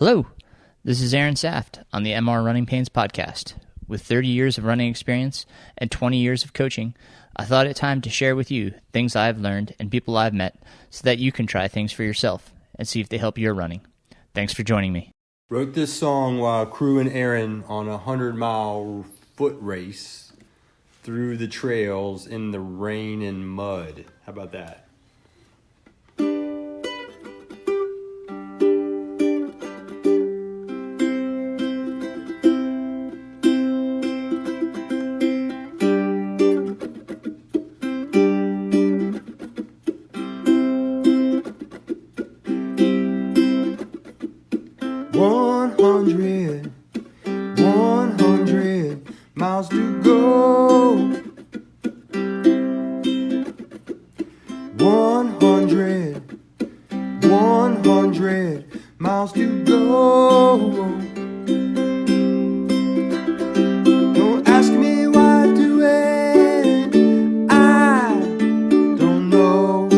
Hello, this is Aaron Saft on the MR Runningpains podcast. With 30 years of running experience and 20 years of coaching, I thought it time to share with you things I've learned and people I've met so that you can try things for yourself and see if they help your running. Thanks for joining me. Wrote this song while crewing Aaron on a 100-mile foot race through the trails in the rain and mud. How about that? Miles to go. 100 miles to go. Don't ask me why I do it, I don't know.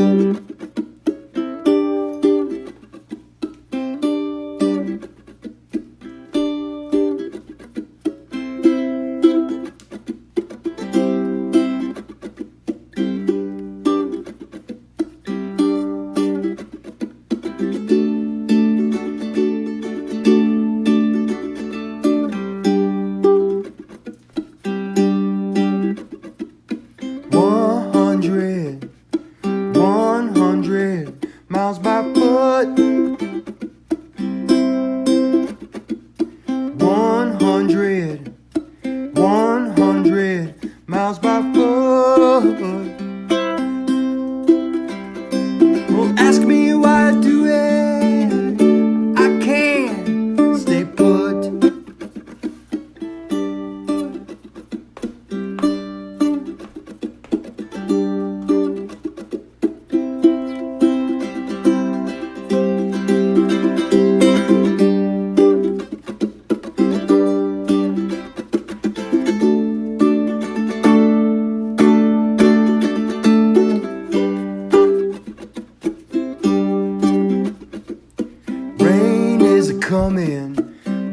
Miles by foot. 100 miles by foot. Don't ask me why I do it, I can't stay put.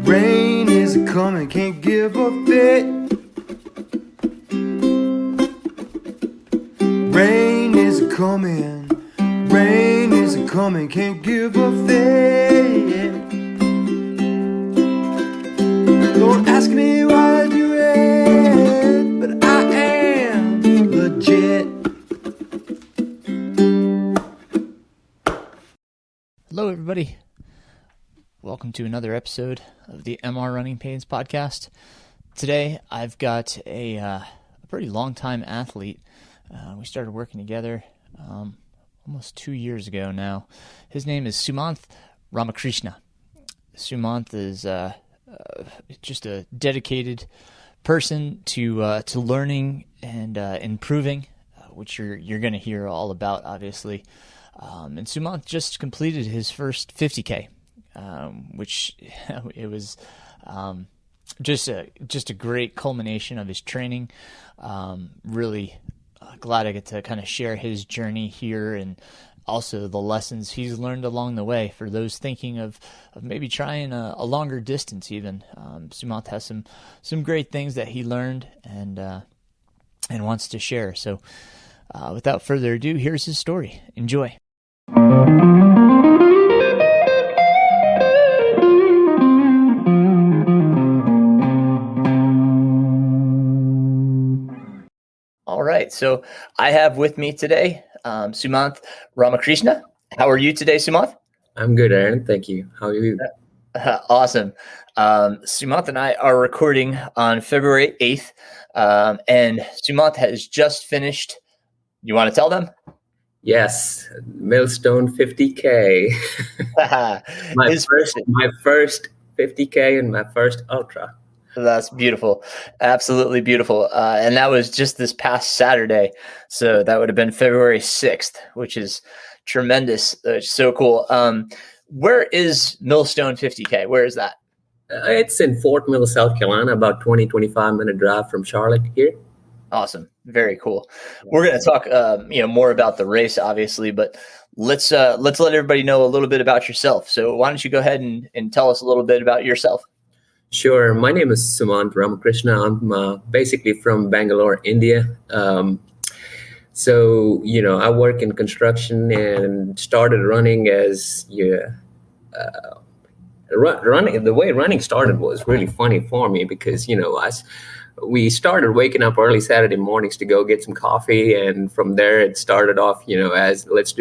Rain is coming, can't give a fit. Rain is coming, can't give a fit. Don't ask me why I do it, but I am legit. Hello, everybody. Welcome to another episode of the MR Runningpains podcast. Today, I've got a pretty long-time athlete. We started working together almost 2 years ago now. His name is Sumanth Ramakrishna. Sumanth is just a dedicated person to learning and improving, which you're going to hear all about, obviously. And Sumanth just completed his first 50K. Which it was just a great culmination of his training. Really glad I get to kind of share his journey here and also the lessons he's learned along the way for those thinking of maybe trying a longer distance even. Sumanth has some great things that he learned and wants to share. So without further ado, here's his story. Enjoy. All right, so I have with me today Sumanth Ramakrishna. How are you today, Sumanth? I'm good, Aaron. Thank you. How are you? Awesome. Sumanth and I are recording on February 8th, and Sumanth has just finished. You want to tell them? Yes, Millstone 50K. my first 50K and my first ultra. That's beautiful. Absolutely beautiful. And that was just this past Saturday. So that would have been February 6th, which is tremendous. So cool. Where is Millstone 50K? Where is that? It's in Fort Mill, South Carolina, about 25 minute drive from Charlotte here. Awesome. Very cool. We're going to talk, more about the race, obviously, but let's let everybody know a little bit about yourself. So why don't you go ahead and tell us a little bit about yourself? Sure. My name is Sumanth Ramakrishna. I'm basically from Bangalore, India. So, I work in construction and started running running. The way running started was really funny for me because, we started waking up early Saturday mornings to go get some coffee, and from there it started off, as let's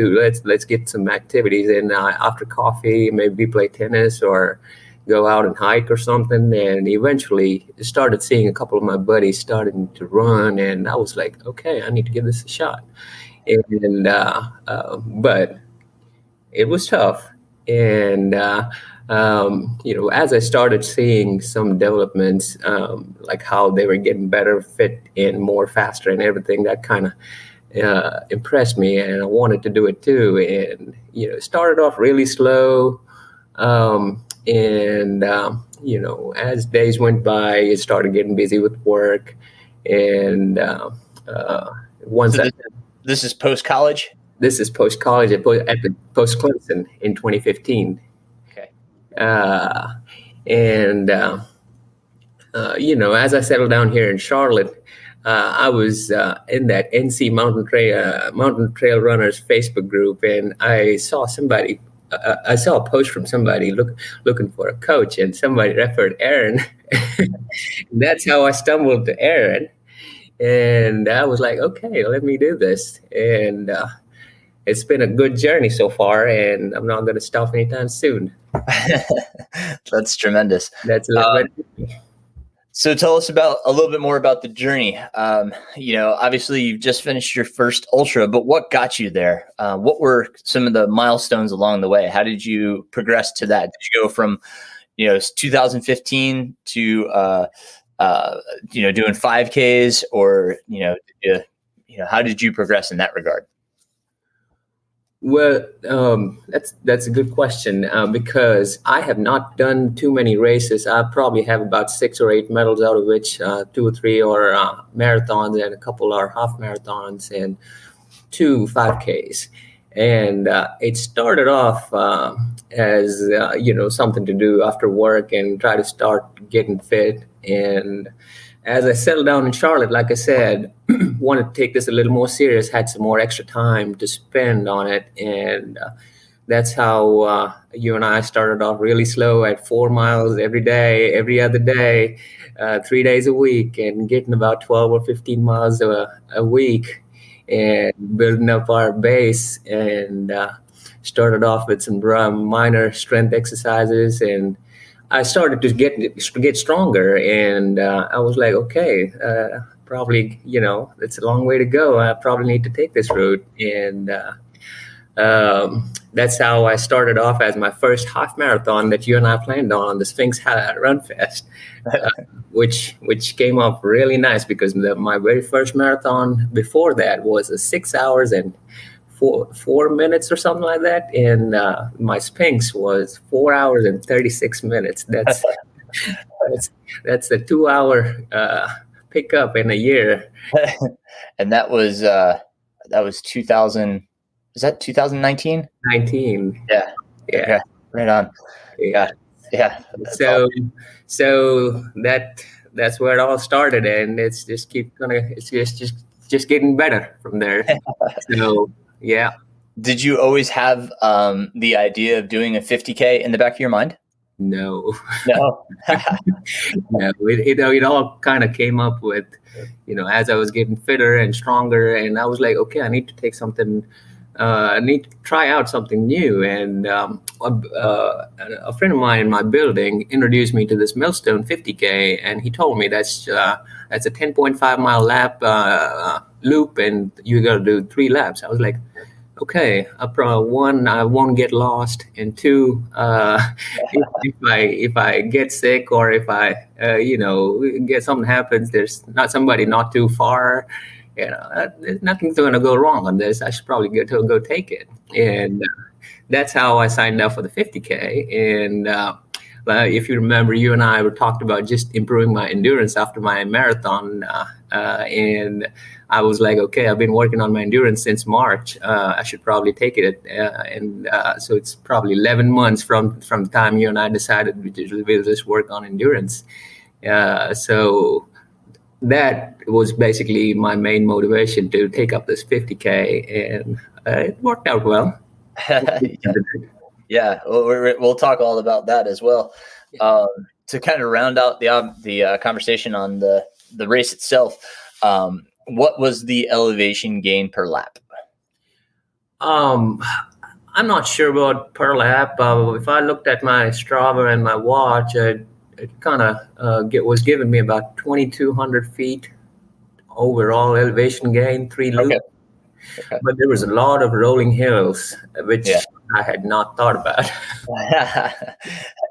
get some activities in after coffee, maybe play tennis or go out and hike or something. And eventually started seeing a couple of my buddies starting to run, and I was like, okay, I need to give this a shot. And but it was tough. And as I started seeing some developments, like how they were getting better fit and more faster and everything, that kind of impressed me, and I wanted to do it too. And it started off really slow, as days went by, it started getting busy with work, and once so this is post college. This is post college at the post Clemson in 2015. Okay. As I settled down here in Charlotte, I was in that NC Mountain Trail Runners Facebook group, and I saw somebody. I saw a post from somebody looking for a coach, and somebody referred Aaron. That's how I stumbled to Aaron, and I was like, okay, let me do this. And it's been a good journey so far, and I'm not going to stop anytime soon. That's tremendous. That's a little bit. So tell us a little bit more about the journey. Obviously you've just finished your first ultra, but what got you there? What were some of the milestones along the way? How did you progress to that? Did you go from, 2015 to, doing 5Ks, or, how did you progress in that regard? Well, that's a good question, because I have not done too many races. I probably have about 6 or 8 medals, out of which 2 or 3 are marathons, and a couple are half marathons, and 2 5Ks. And it started off as something to do after work and try to start getting fit. And as I settled down in Charlotte, like I said, wanted to take this a little more serious, had some more extra time to spend on it. And that's how you and I started off really slow at 4 miles every day, every other day, 3 days a week, and getting about 12 or 15 miles a week, and building up our base. And started off with some minor strength exercises, and I started to get stronger, and I was like, okay, probably, it's a long way to go. I probably need to take this route. And that's how I started off as my first half marathon that you and I planned on the Sphinx Run Fest, which came up really nice, because my very first marathon before that was a 6 hours and 4 minutes or something like that, and my Sphinx was 4 hours and 36 minutes. That's a 2-hour pickup in a year. And that was 2000. Is that 2019? 19. Yeah. Okay. Right on. Yeah. So that's where it all started, and it's just getting better from there. So. Yeah. Did you always have the idea of doing a 50K in the back of your mind? No. No. No. It all kind of came up with, as I was getting fitter and stronger, and I was like, okay, I need to take something. I need to try out something new. And a friend of mine in my building introduced me to this Millstone 50K, and he told me that's a 10.5 mile lap loop, and you got to do 3 laps. I was like, okay, one, I won't get lost, and 2, if I get sick, or if I get something happens, there's somebody not too far, nothing's going to go wrong on this. I should probably go take it. And that's how I signed up for the 50K. And if you remember, you and I were talked about just improving my endurance after my marathon, and I was like, okay, I've been working on my endurance since March. I should probably take it, so it's probably 11 months from the time you and I decided we'll just work on endurance. So that was basically my main motivation to take up this 50K, and it worked out well. Yeah, we'll talk all about that as well. To kind of round out the conversation on the race itself, what was the elevation gain per lap? I'm not sure about per lap. If I looked at my Strava and my watch, it kind of was giving me about 2,200 feet overall elevation gain, 3 loops. Okay. But there was a lot of rolling hills, which I had not thought about.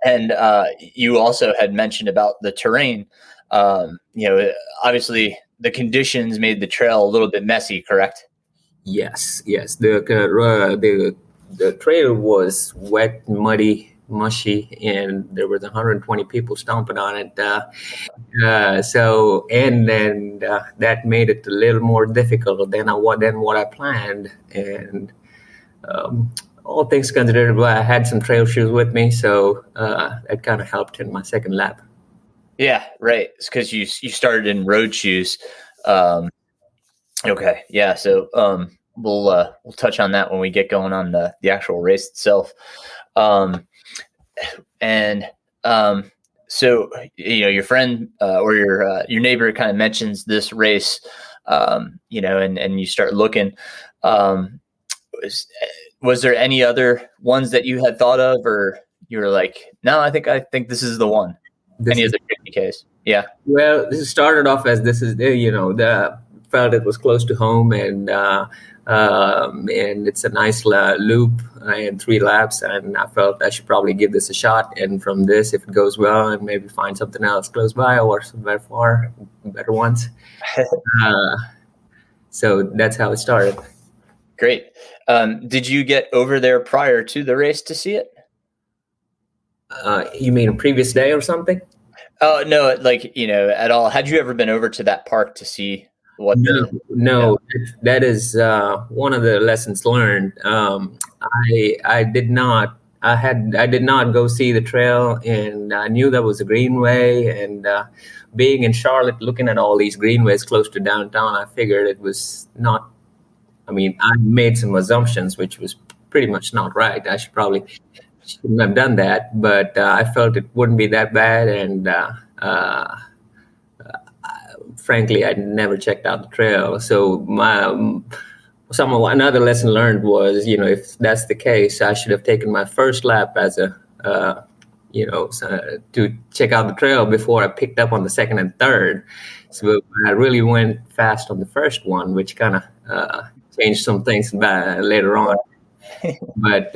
And you also had mentioned about the terrain. Obviously the conditions made the trail a little bit messy, correct? Yes. The trail was wet, muddy, mushy, and there was 120 people stomping on it. That made it a little more difficult than what I planned. And all things considered, I had some trail shoes with me, so it kind of helped in my second lap. Yeah, right. It's because you started in road shoes. Okay, yeah. So we'll touch on that when we get going on the actual race itself. So your friend or your neighbor kind of mentions this race, and you start looking. Was there any other ones that you had thought of, or you were like, no, I think this is the one? Any other 50Ks? Yeah. Well, this started off as felt it was close to home, and it's a nice loop and 3 laps, and I felt I should probably give this a shot. And from this, if it goes well, and maybe find something else close by or some better ones. So that's how it started. Great. Did you get over there prior to the race to see it? You mean a previous day or something? Oh, no, at all. Had you ever been over to that park to see what? No. That is one of the lessons learned. I did not go see the trail, and I knew that was a greenway. And being in Charlotte, looking at all these greenways close to downtown, I figured it was not. I mean, I made some assumptions, which was pretty much not right. I shouldn't have done that, but I felt it wouldn't be that bad. And frankly, I never checked out the trail. So another lesson learned was, if that's the case, I should have taken my first lap as to check out the trail before I picked up on the second and third. So I really went fast on the first one, which kind of changed some things later on. But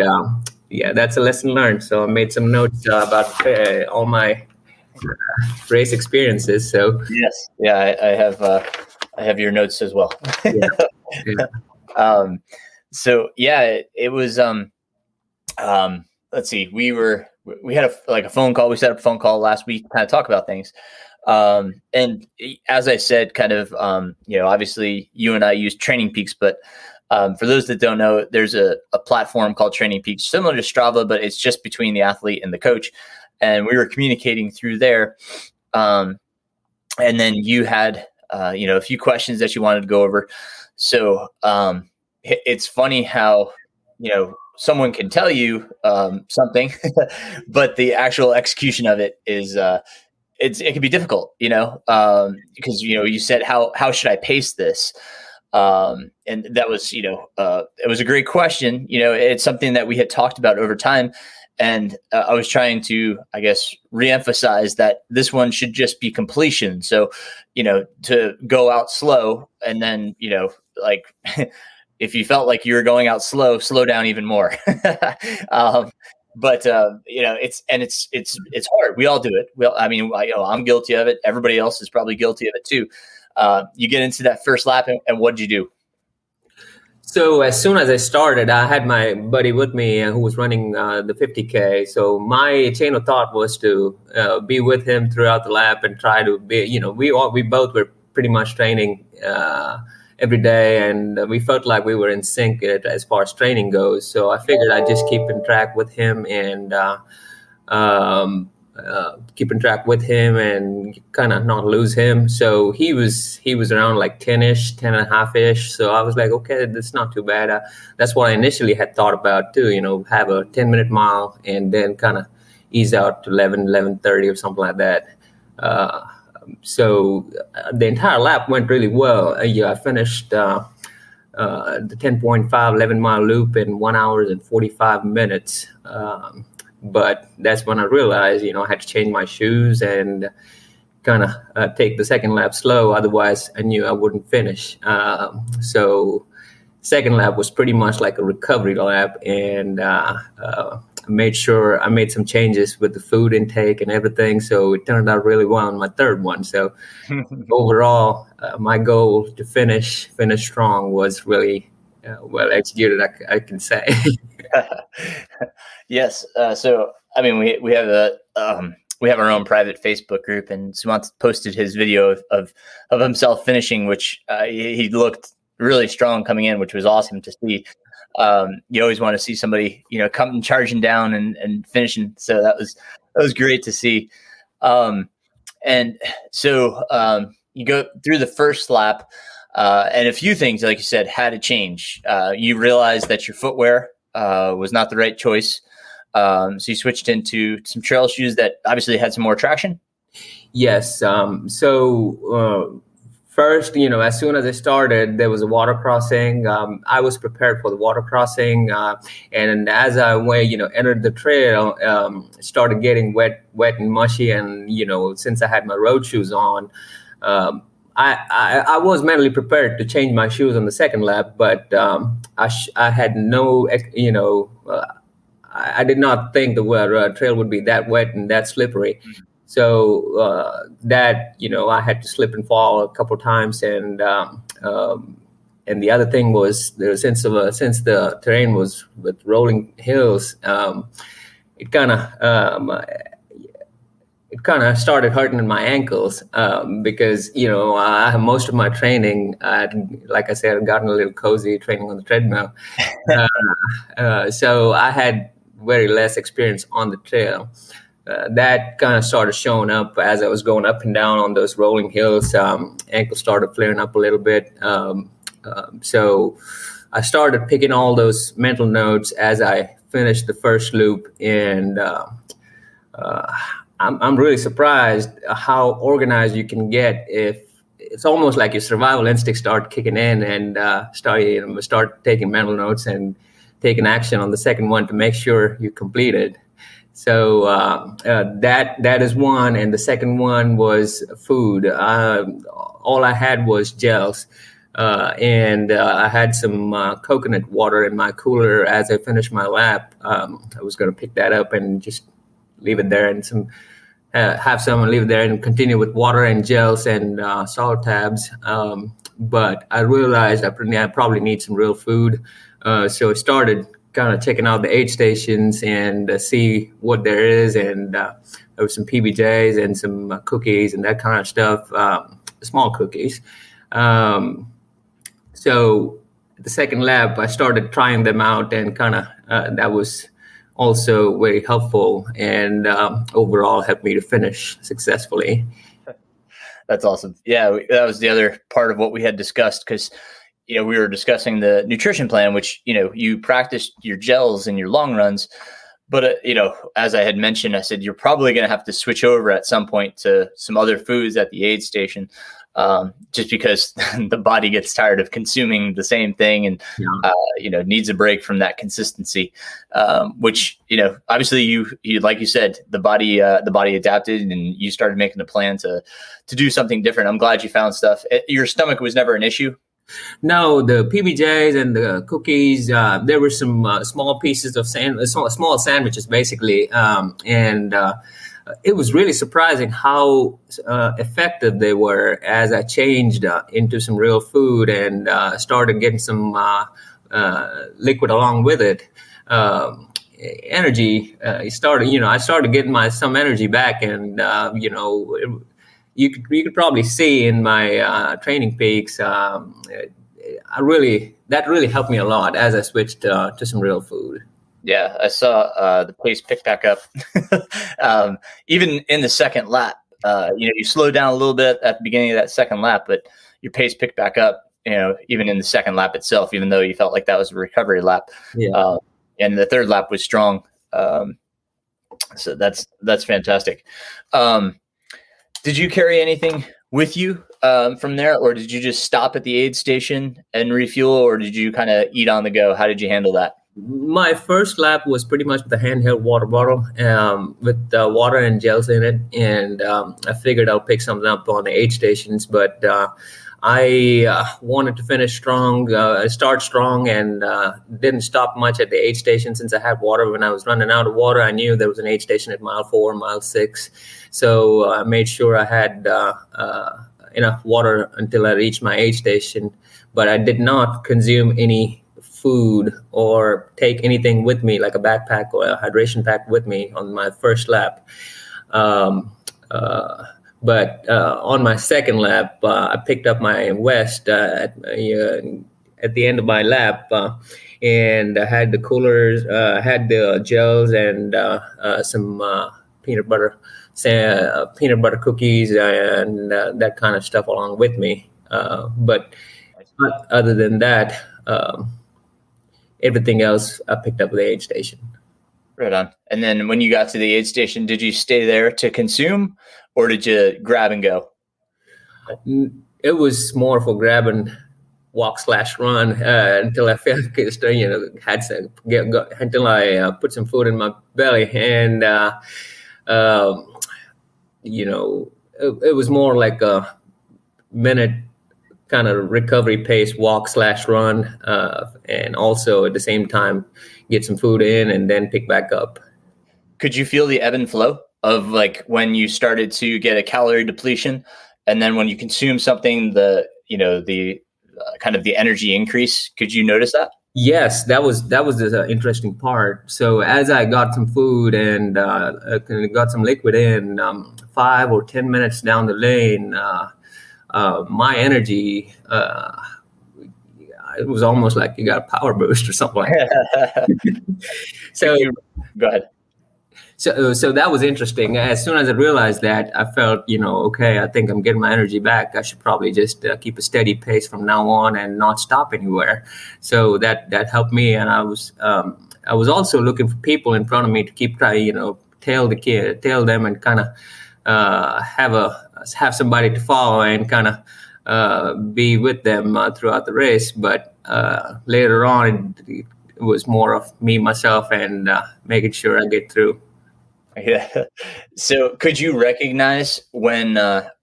that's a lesson learned. So I made some notes about all my race experiences. So yes, I have your notes as well. It was let's see, we had a phone call. We set up a phone call last week to kind of talk about things. And as I said, kind of, obviously you and I use Training Peaks, but for those that don't know, there's a platform called Training Peaks, similar to Strava, but it's just between the athlete and the coach. And we were communicating through there. And then you had, a few questions that you wanted to go over. So it's funny how, someone can tell you something, but the actual execution of it is it can be difficult, because, you said, how should I pace this? And that was, it was a great question. It's something that we had talked about over time. And I was trying to, I guess, reemphasize that this one should just be completion. So, to go out slow and then, if you felt like you were going out slow down even more. But it's hard. We all do it. I'm guilty of it. Everybody else is probably guilty of it too. You get into that first lap, and what did you do? So as soon as I started, I had my buddy with me who was running the 50K. So my chain of thought was to be with him throughout the lap and try to be, we both were pretty much training every day, and we felt like we were in sync as far as training goes. So I figured I'd just keep in track with him and kind of not lose him. So he was around like 10-ish, 10 and a half-ish. So I was like, okay, that's not too bad. That's what I initially had thought about too, have a 10-minute mile and then kind of ease out to 11:30 or something like that. So the entire lap went really well. I finished the 10.5 11-mile loop in 1 hour and 45 minutes. But that's when I realized, I had to change my shoes and kind of take the second lap slow. Otherwise, I knew I wouldn't finish. So second lap was pretty much like a recovery lap, and made sure I made some changes with the food intake and everything. So it turned out really well on my third one. So overall, my goal to finish strong was really well executed, I can say. Yes. So, I mean, we have we have our own private Facebook group, and Sumanth posted his video of himself finishing, which he looked really strong coming in, which was awesome to see. You always want to see somebody, coming charging down and finishing. So that was great to see. And so you go through the first lap, and a few things, like you said, had to change. You realized that your footwear was not the right choice. So you switched into some trail shoes that obviously had some more traction. Yes. So first, as soon as I started, there was a water crossing. I was prepared for the water crossing, and as I went, entered the trail, it started getting wet and mushy. And since I had my road shoes on, I was mentally prepared to change my shoes on the second lap, but I had no, I did not think the trail would be that wet and that slippery. So that, I had to slip and fall a couple of times. And the other thing was, since the terrain was with rolling hills, it kind of started hurting my ankles because, I have most of my training, like I said, I've gotten a little cozy training on the treadmill. So I had very less experience on the trail. That kind of started showing up as I was going up and down on those rolling hills. Ankles started flaring up a little bit. So I started picking all those mental notes as I finished the first loop. And I'm really surprised how organized you can get if it's almost like your survival instincts start kicking in and start taking mental notes and taking action on the second one to make sure you complete it. So that is one, and the second one was food. All I had was gels, and I had some coconut water in my cooler as I finished my lap. I was going to pick that up and just leave it there, and have someone leave it there and continue with water and gels and salt tabs. But I realized I probably need some real food. So I started kind of checking out the aid stations and see what there is. And there were some PBJs and some cookies and that kind of stuff, small cookies. So the second lap, I started trying them out, and kind of that was also very helpful and overall helped me to finish successfully. That's awesome. Yeah, that was the other part of what we had discussed, because we were discussing the nutrition plan, which you practiced your gels in your long runs, but as I had mentioned, I said you're probably going to have to switch over at some point to some other foods at the aid station, just because the body gets tired of consuming the same thing and needs a break from that consistency, which obviously you like you said, the body adapted and you started making a plan to do something different. I'm glad you found stuff. Your stomach was never an issue? No, the PBJs and the cookies, there were some small pieces of small sandwiches basically, and it was really surprising how effective they were as I changed into some real food and started getting some liquid along with it, energy started. I started getting some energy back, and you could probably see in my training peaks. That really helped me a lot as I switched to some real food. Yeah, I saw the pace pick back up. Even in the second lap, you slowed down a little bit at the beginning of that second lap, but your pace picked back up, even in the second lap itself, even though you felt like that was a recovery lap. Yeah. And the third lap was strong. So that's fantastic. Did you carry anything with you from there, or did you just stop at the aid station and refuel, or did you kind of eat on the go? How did you handle that? My first lap was pretty much with a handheld water bottle with water and gels in it, and I figured I'll pick something up on the aid stations, but I wanted to finish strong, start strong, and didn't stop much at the aid station since I had water. When I was running out of water, I knew there was an aid station at mile 4, mile 6, so I made sure I had enough water until I reached my aid station, but I did not consume any food or take anything with me, like a backpack or a hydration pack with me on my first lap. But on my second lap, I picked up my vest at the end of my lap, and I had the coolers, had the gels, and some peanut butter cookies, and that kind of stuff along with me. But other than that, everything else I picked up at the aid station. Right on. And then when you got to the aid station, did you stay there to consume, or did you grab and go? It was more for grab and walk/run until I felt had to go until I put some food in my belly, and it was more like a minute kind of recovery pace, walk/run, and also at the same time get some food in and then pick back up. Could you feel the ebb and flow of like when you started to get a calorie depletion, and then when you consume something, the kind of the energy increase? Could you notice that? Yes, that was the interesting part. So as I got some food and got some liquid in, 5 or 10 minutes down the lane, my energy, it was almost like you got a power boost or something like that. So go ahead. So that was interesting. As soon as I realized that, I felt, okay, I think I'm getting my energy back. I should probably just keep a steady pace from now on and not stop anywhere. So that helped me. And I was also looking for people in front of me to keep trying, tail them and kind of have somebody to follow and kind of be with them throughout the race. But later on, it was more of me, myself, and making sure I get through. Yeah. So could you recognize when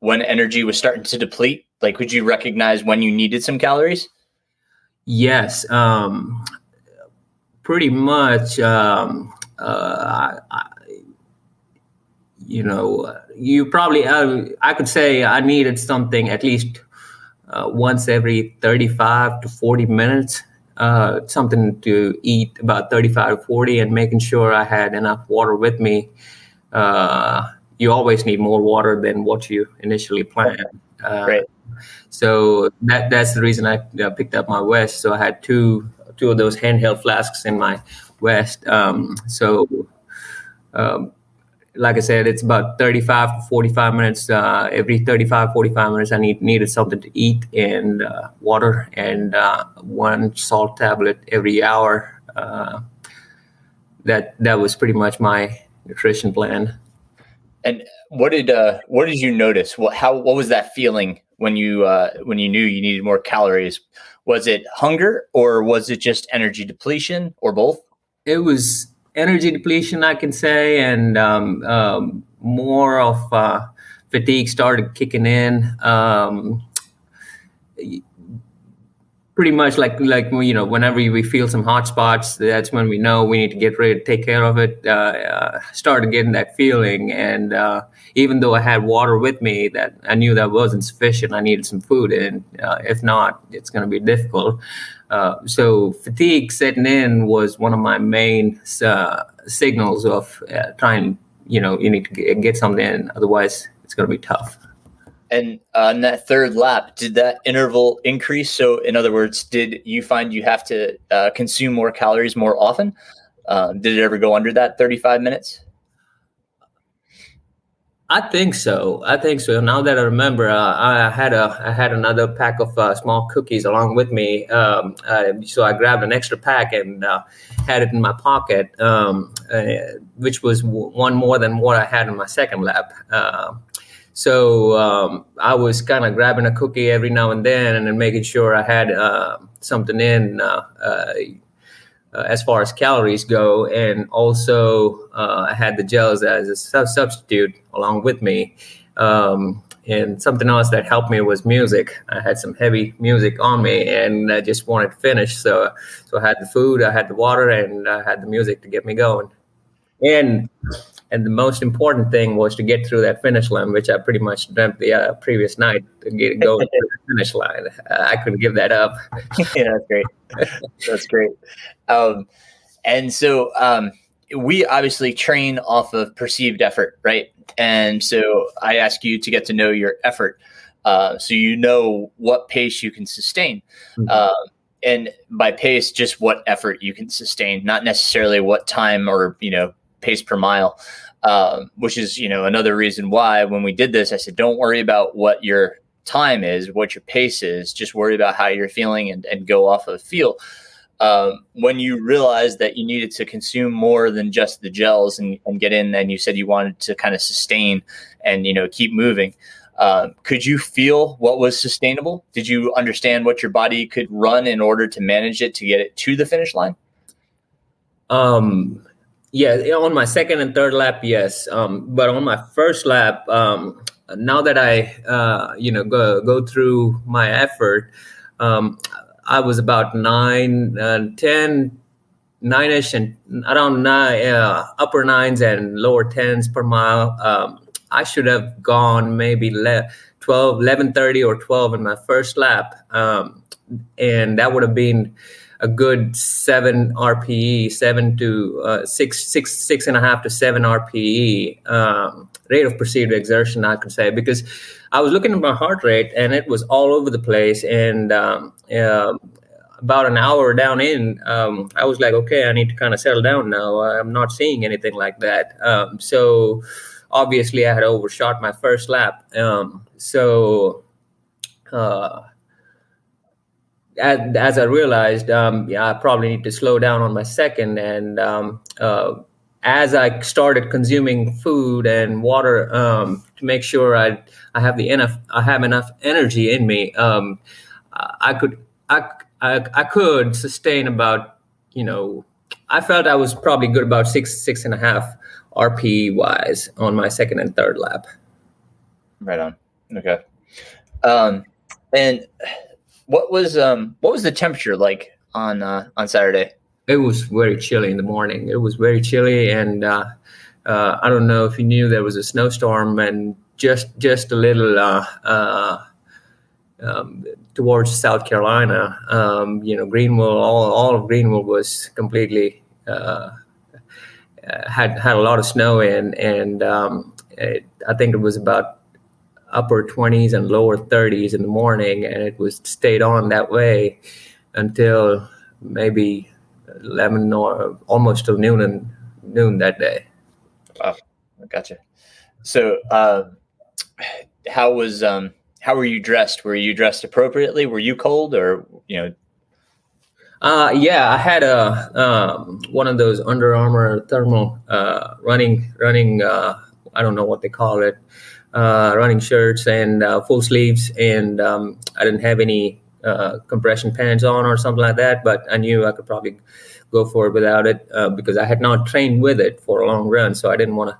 energy was starting to deplete? Like, could you recognize when you needed some calories? Yes. Pretty much. You probably, I could say I needed something at least once every 35 to 40 minutes, something to eat about 35 to 40, and making sure I had enough water with me. You always need more water than what you initially planned. Right. So that's the reason I picked up my vest. So I had two of those handheld flasks in my vest. Like I said, it's about 35 to 45 minutes. Every 35, 45 minutes, I needed something to eat and water, and one salt tablet every hour. That was pretty much my nutrition plan. And what did you notice? What was that feeling when you knew you needed more calories? Was it hunger, or was it just energy depletion, or both? It was energy depletion, I can say, and more of fatigue started kicking in. pretty much like whenever we feel some hot spots, that's when we know we need to get ready to take care of it. Started getting that feeling, and even though I had water with me, that I knew that wasn't sufficient. I needed some food, and if not, it's going to be difficult. So fatigue setting in was one of my main signals of trying. You need to get something in, otherwise it's going to be tough. And on that third lap, did that interval increase? So in other words, did you find you have to consume more calories more often? Did it ever go under that 35 minutes? I think so. Now that I remember, I had another pack of small cookies along with me. So I grabbed an extra pack and had it in my pocket, which was one more than what I had in my second lap. So I was kind of grabbing a cookie every now and then and then making sure I had something in as far as calories go. And also I had the gels as a substitute along with me. And something else that helped me was music. I had some heavy music on me and I just wanted to finish. So I had the food, I had the water, and I had the music to get me going. And the most important thing was to get through that finish line, which I pretty much dreamt the previous night to get going to the finish line. I couldn't give that up. Yeah, that's great. That's great. And so we obviously train off of perceived effort, right? And so I ask you to get to know your effort, so you know what pace you can sustain. Mm-hmm. And by pace, just what effort you can sustain, not necessarily what time or pace per mile, which is, another reason why when we did this, I said, don't worry about what your time is, what your pace is, just worry about how you're feeling and go off of feel. When you realized that you needed to consume more than just the gels and get in, and you said you wanted to kind of sustain and, keep moving, could you feel what was sustainable? Did you understand what your body could run in order to manage it, to get it to the finish line? Yeah, on my second and third lap, yes. But on my first lap, now that I, go through my effort, I was about 9-ish and around 9, upper 9s and lower 10s per mile. I should have gone maybe 11:30 or 12 in my first lap. And that would have been a good 7 RPE, 7 to 6.5 to 7 RPE rate of perceived exertion, I could say, because I was looking at my heart rate and it was all over the place. And about an hour down in, I was like, okay, I need to kind of settle down now. I'm not seeing anything like that. So obviously I had overshot my first lap. As I realized, I probably need to slow down on my second. And as I started consuming food and water to make sure I have enough energy in me, I could sustain about, I felt I was probably good about 6.5 RPE wise on my second and third lap. Right on. Okay. And what was the temperature like on Saturday? It was very chilly in the morning. It was very chilly, and I don't know if you knew there was a snowstorm, and just a little towards South Carolina. Greenville, all of Greenville was completely had a lot of snow in, and I think it was about upper 20s and lower 30s in the morning, and it was stayed on that way until maybe 11 or almost till noon that day. Wow, gotcha. So, how were you dressed? Were you dressed appropriately? Were you cold, or Yeah, I had one of those Under Armour thermal running. I don't know what they call it. Running shirts and full sleeves, and I didn't have any compression pants on or something like that, but I knew I could probably go for it without it because I had not trained with it for a long run, so I didn't want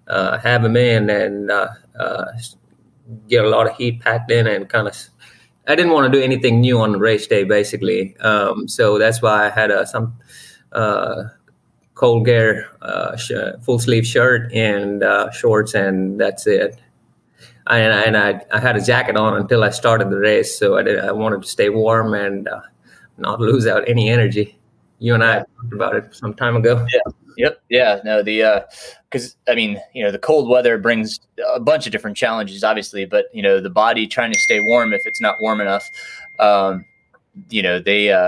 to have them in and get a lot of heat packed in and kind of I didn't want to do anything new on race day, basically. So that's why I had some cold gear, full sleeve shirt and shorts, and that's it. I had a jacket on until I started the race, so I wanted to stay warm and not lose out any energy. You and I talked about it some time ago. Yeah. Yep. Yeah. No, because I mean, the cold weather brings a bunch of different challenges, obviously, but the body trying to stay warm, if it's not warm enough, they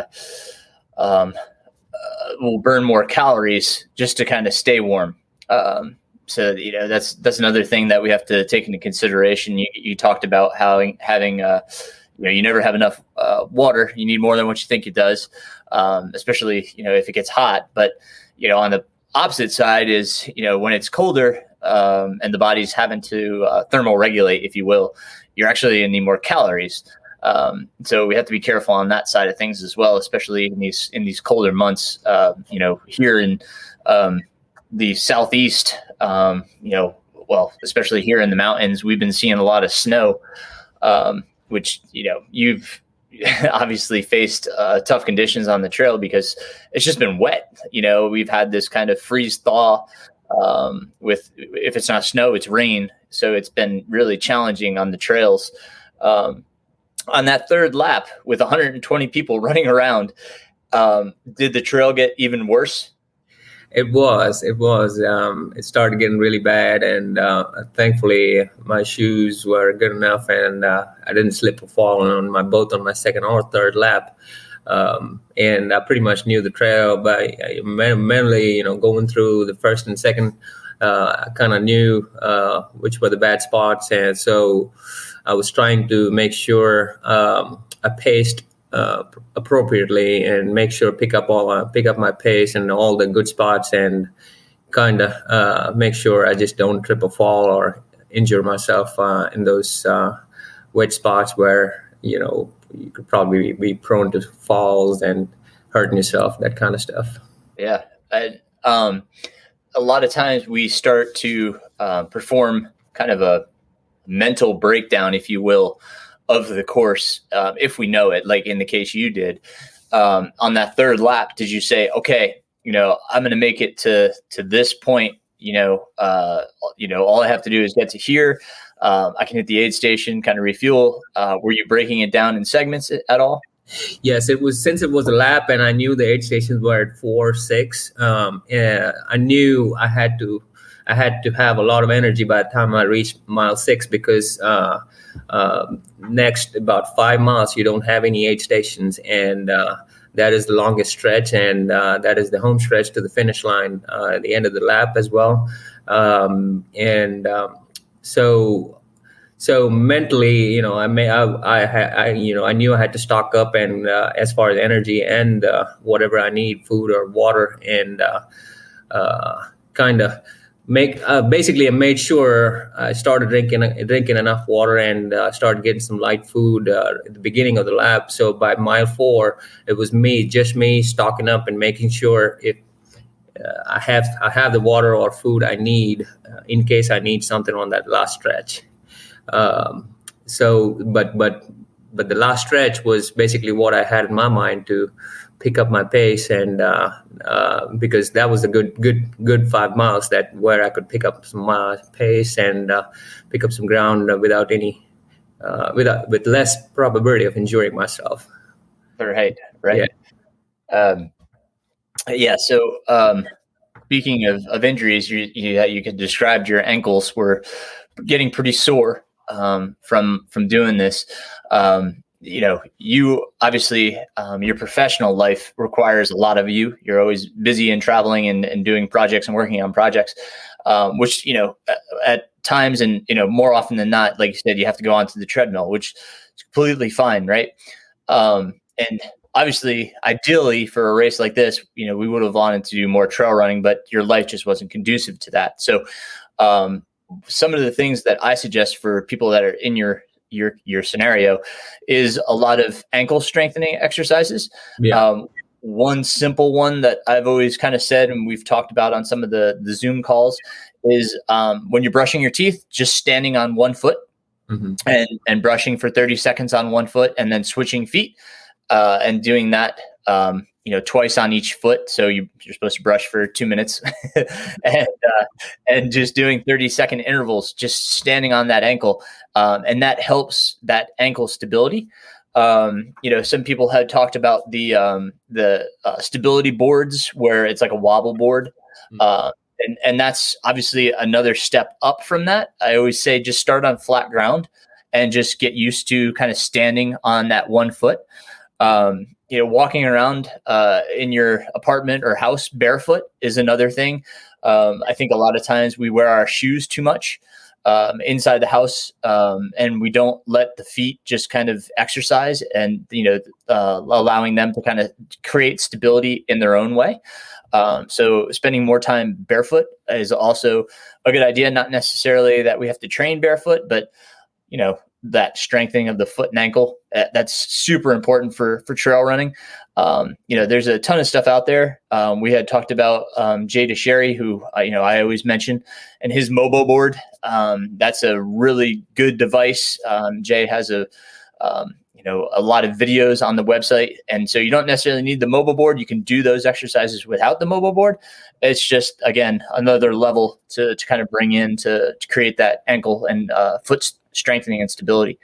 will burn more calories just to kind of stay warm. So that's another thing that we have to take into consideration. You talked about how having you never have enough water. You need more than what you think it does, especially if it gets hot. But on the opposite side is when it's colder and the body's having to thermal regulate, if you will, you're actually going to need more calories. So we have to be careful on that side of things as well, especially in these colder months. Here in the Southeast, especially here in the mountains, we've been seeing a lot of snow, which you've obviously faced tough conditions on the trail because it's just been wet. We've had this kind of freeze thaw with, if it's not snow, it's rain. So it's been really challenging on the trails. On that third lap with 120 people running around, did the trail get even worse? It was. It started getting really bad, and thankfully my shoes were good enough, and I didn't slip or fall on my second or third lap. And I pretty much knew the trail by mentally, going through the first and second. I kind of knew which were the bad spots, and so I was trying to make sure I paced appropriately and make sure pick up my pace and all the good spots, and kind of make sure I just don't trip or fall or injure myself in those wet spots where you could probably be prone to falls and hurting yourself, that kind of stuff. Yeah. A lot of times we start to perform kind of a mental breakdown, if you will, of the course, if we know it, like in the case you did. On that third lap, did you say, okay, I'm going to make it to this point, all I have to do is get to here. I can hit the aid station, kind of refuel. Were you breaking it down in segments at all? Yes, it was, since it was a lap and I knew the aid stations were at 4, 6. I knew I had to have a lot of energy by the time I reached mile 6, because next about 5 miles you don't have any aid stations, and that is the longest stretch, and that is the home stretch to the finish line at the end of the lap as well. So mentally, I knew I had to stock up, and as far as energy and whatever I need, food or water, and kind of basically I made sure I started drinking enough water, and started getting some light food at the beginning of the lap. So by mile 4, it was just me stocking up and making sure if I have the water or food I need in case I need something on that last stretch. But the last stretch was basically what I had in my mind to pick up my pace, and because that was a good 5 miles where I could pick up some pace and pick up some ground with less probability of injuring myself. Right. Yeah. So speaking of injuries, you could describe your ankles were getting pretty sore from doing this. You obviously, your professional life requires a lot of you. You're always busy and traveling and doing projects and working on projects, which, at times and, more often than not, like you said, you have to go onto the treadmill, which is completely fine. Right. And obviously, ideally for a race like this, we would have wanted to do more trail running, but your life just wasn't conducive to that. So, some of the things that I suggest for people that are in your scenario is a lot of ankle strengthening exercises. Yeah. One simple one that I've always kind of said, and we've talked about on some of the Zoom calls, is when you're brushing your teeth, just standing on one foot. and brushing for 30 seconds on one foot, and then switching feet and doing that, twice on each foot. So you're supposed to brush for 2 minutes and just doing 30-second intervals, just standing on that ankle. And that helps that ankle stability. Some people had talked about the stability boards where it's like a wobble board. And that's obviously another step up from that. I always say just start on flat ground and just get used to kind of standing on that one foot. Walking around in your apartment or house barefoot is another thing. I think a lot of times we wear our shoes too much inside the house, and we don't let the feet just kind of exercise and, allowing them to kind of create stability in their own way. So spending more time barefoot is also a good idea. Not necessarily that we have to train barefoot, but, that strengthening of the foot and ankle, that's super important for trail running. There's a ton of stuff out there. We had talked about Jay DeSherry, who I always mention, and his Mobo board. That's a really good device. Jay has a lot of videos on the website, and so you don't necessarily need the Mobo board. You can do those exercises without the Mobo board. It's just, again, another level to kind of bring in to create that ankle and foot strengthening and stability.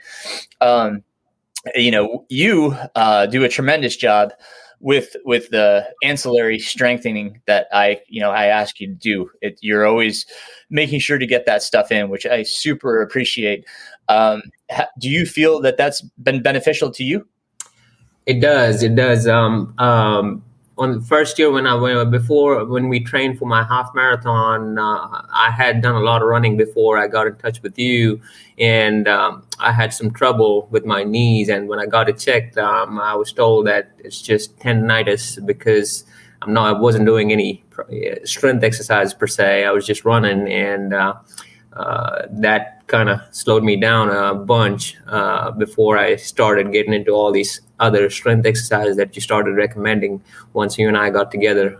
You do a tremendous job with the ancillary strengthening that I ask you to do. You're always making sure to get that stuff in, which I super appreciate. Do you feel that that's been beneficial to you? It does. On the first year when we trained for my half marathon, I had done a lot of running before I got in touch with you, and I had some trouble with my knees. And when I got it checked, I was told that it's just tendonitis because I wasn't doing any strength exercise per se. I was just running, and that kind of slowed me down a bunch before I started getting into all these other strength exercises that you started recommending once you and I got together.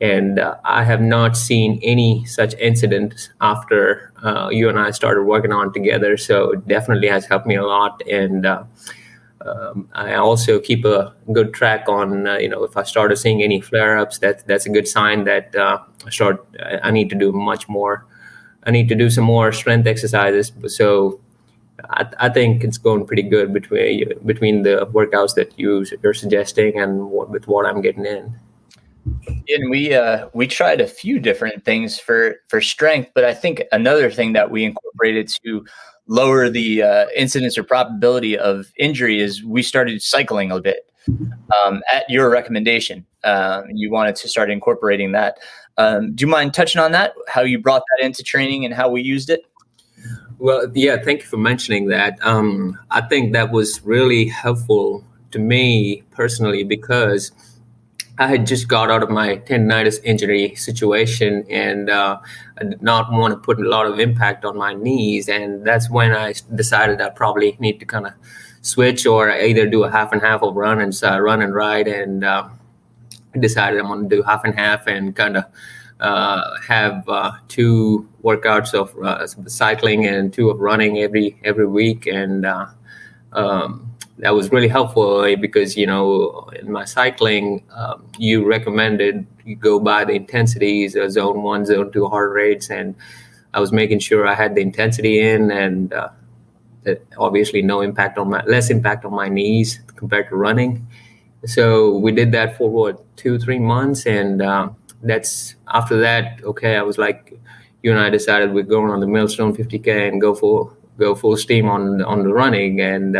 And I have not seen any such incidents after you and I started working on together. So it definitely has helped me a lot. And I also keep a good track on, if I started seeing any flare-ups, that's a good sign that I need to do much more. I need to do some more strength exercises. So I think it's going pretty good between the workouts that you're suggesting and with what I'm getting in. And we tried a few different things for strength, but I think another thing that we incorporated to lower the incidence or probability of injury is we started cycling a bit at your recommendation. You wanted to start incorporating that. Do you mind touching on that, how you brought that into training and how we used it? Well, yeah, thank you for mentioning that. I think that was really helpful to me personally because I had just got out of my tendonitis injury situation, and I did not want to put a lot of impact on my knees. And that's when I decided I probably need to kind of switch or either do a half and half of run and ride. And decided I'm going to do half and half and kind of have 2 workouts of cycling and 2 of running every week. And that was really helpful because, in my cycling, you recommended you go by the intensities, zone 1, zone 2 heart rates. And I was making sure I had the intensity in and obviously less impact on my knees compared to running. So we did that for 2-3 months. And that's after that. Okay. I was like, you and I decided we're going on the Millstone 50K and go full steam on the running. And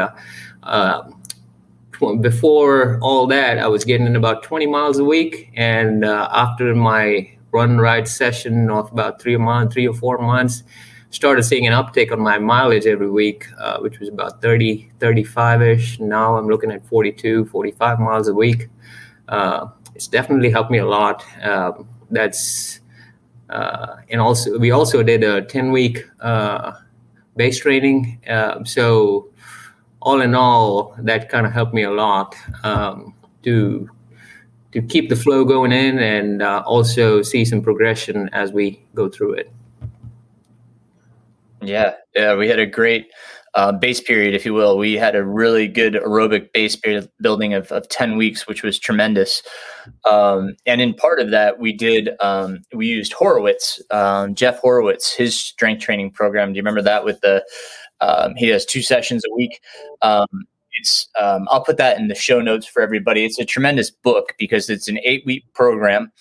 before all that, I was getting in about 20 miles a week. And after my run ride session of about 3 or 4 months, started seeing an uptick on my mileage every week, which was about 30, 35-ish. Now I'm looking at 42, 45 miles a week. It's definitely helped me a lot. And also we also did a 10-week base training. So all in all, that kind of helped me a lot to keep the flow going in and also see some progression as we go through it. Yeah, we had a great base period, if you will. We had a really good aerobic base period building of 10 weeks, which was tremendous. And in part of that, we used Horowitz, Jeff Horowitz, his strength training program. Do you remember that he has 2 sessions a week. I'll put that in the show notes for everybody. It's a tremendous book because it's an 8-week program,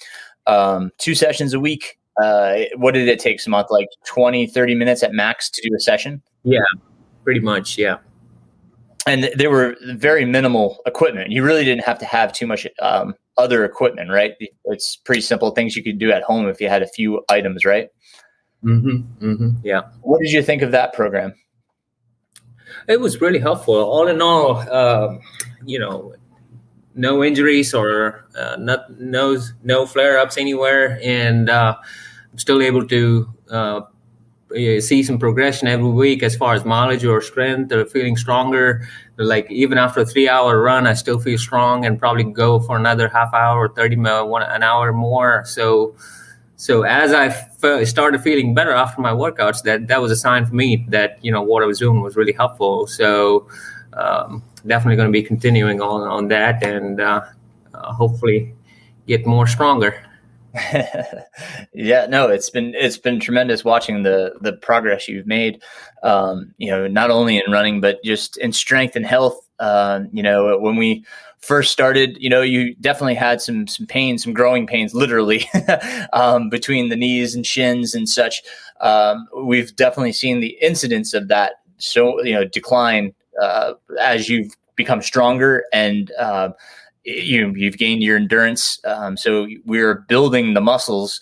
2 sessions a week. What did it take, Sumanth? Like 20, 30 minutes at max to do a session? Yeah, pretty much. Yeah. And there were very minimal equipment. You really didn't have to have too much other equipment, right? It's pretty simple things you could do at home if you had a few items, right? Yeah. What did you think of that program? It was really helpful. All in all, no injuries or no flare-ups anywhere, and I'm still able to see some progression every week as far as mileage or strength or feeling stronger. Like even after a 3-hour run, I still feel strong and probably go for another half hour or 30 minutes, an hour more. So as I started feeling better after my workouts, that was a sign for me that, what I was doing was really helpful. So definitely going to be continuing on that and hopefully get more stronger. Yeah, no, it's been tremendous watching the progress you've made, not only in running, but just in strength and health. When we first started, you definitely had some pain, some growing pains, literally, between the knees and shins and such. We've definitely seen the incidence of that. So, decline, as you've become stronger and, you've gained your endurance. So we're building the muscles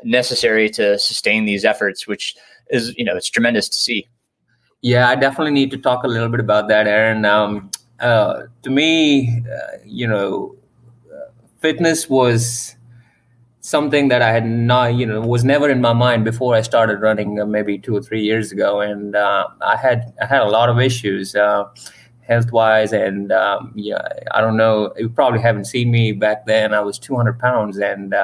necessary to sustain these efforts, which is, it's tremendous to see. Yeah, I definitely need to talk a little bit about that, Aaron. To me, fitness was something that I had not, was never in my mind before I started running maybe 2 or 3 years ago. And I had a lot of issues health-wise. And I don't know, you probably haven't seen me back then. I was 200 pounds and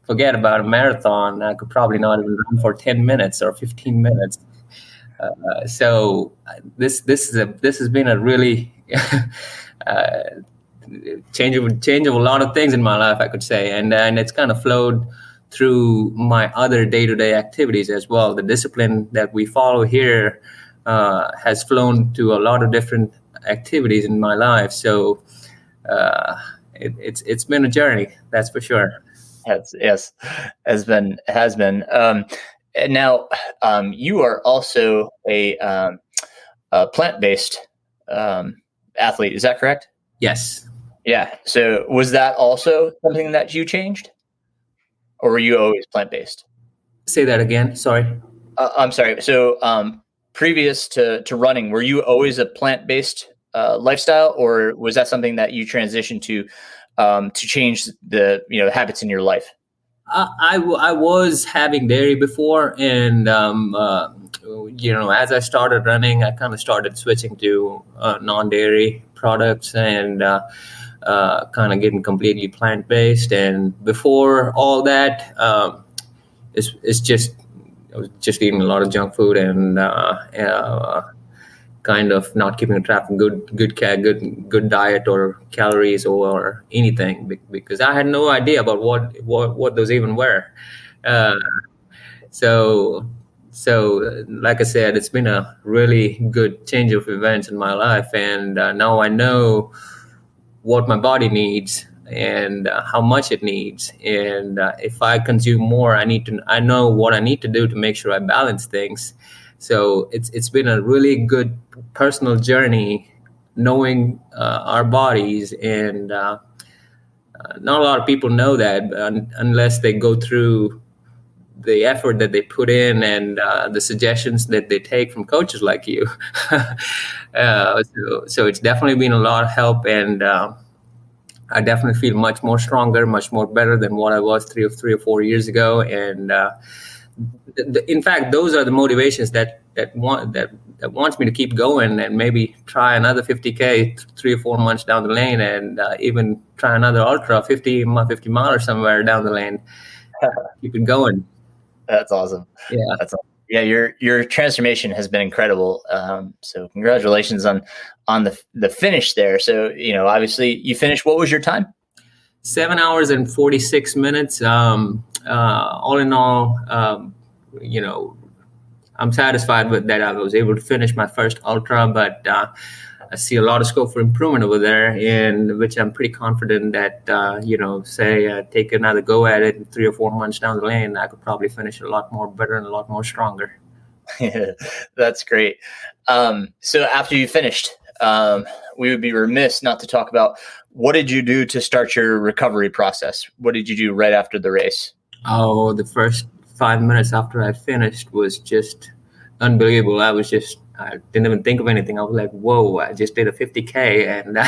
forget about a marathon. I could probably not even run for 10 minutes or 15 minutes. So this has been a really change of a lot of things in my life, I could say, and it's kind of flowed through my other day-to-day activities as well. The discipline that we follow here has flown to a lot of different activities in my life. So it's been a journey, that's for sure. Yes, has been. And now, you are also a plant-based athlete. Is that correct? Yes. Yeah. So was that also something that you changed, or were you always plant-based? Say that again. Sorry. I'm sorry. So previous to running, were you always a plant-based lifestyle, or was that something that you transitioned to change the habits in your life? I was having dairy before, and as I started running, I kind of started switching to non-dairy products and kind of getting completely plant-based. And before all that, it's just I was just eating a lot of junk food and kind of not keeping track of good diet or calories or anything, because I had no idea about what those even were. So like I said, it's been a really good change of events in my life, and now I know what my body needs and how much it needs, and if I consume more, I know what I need to do to make sure I balance things. So it's been a really good personal journey knowing our bodies, and not a lot of people know that unless they go through the effort that they put in and the suggestions that they take from coaches like you. So it's definitely been a lot of help, and I definitely feel much more stronger, much more better than what I was three or 4 years ago. And in fact, those are the motivations that wants me to keep going and maybe try another 50K 3 or 4 months down the lane, and even try another ultra 50 mile or somewhere down the lane. Keep it going. That's awesome. Yeah. That's awesome. Yeah, your transformation has been incredible. So congratulations on the finish there. So, obviously you finished. What was your time? 7 hours and 46 minutes. All in all, I'm satisfied with that. I was able to finish my first ultra, but I see a lot of scope for improvement over there, in which I'm pretty confident that, take another go at it 3 or 4 months down the lane, I could probably finish a lot more better and a lot more stronger. That's great. So after you finished, we would be remiss not to talk about what did you do to start your recovery process? What did you do right after the race? Oh, the first 5 minutes after I finished was just unbelievable. I didn't even think of anything. I was like, whoa, I just did a 50K. And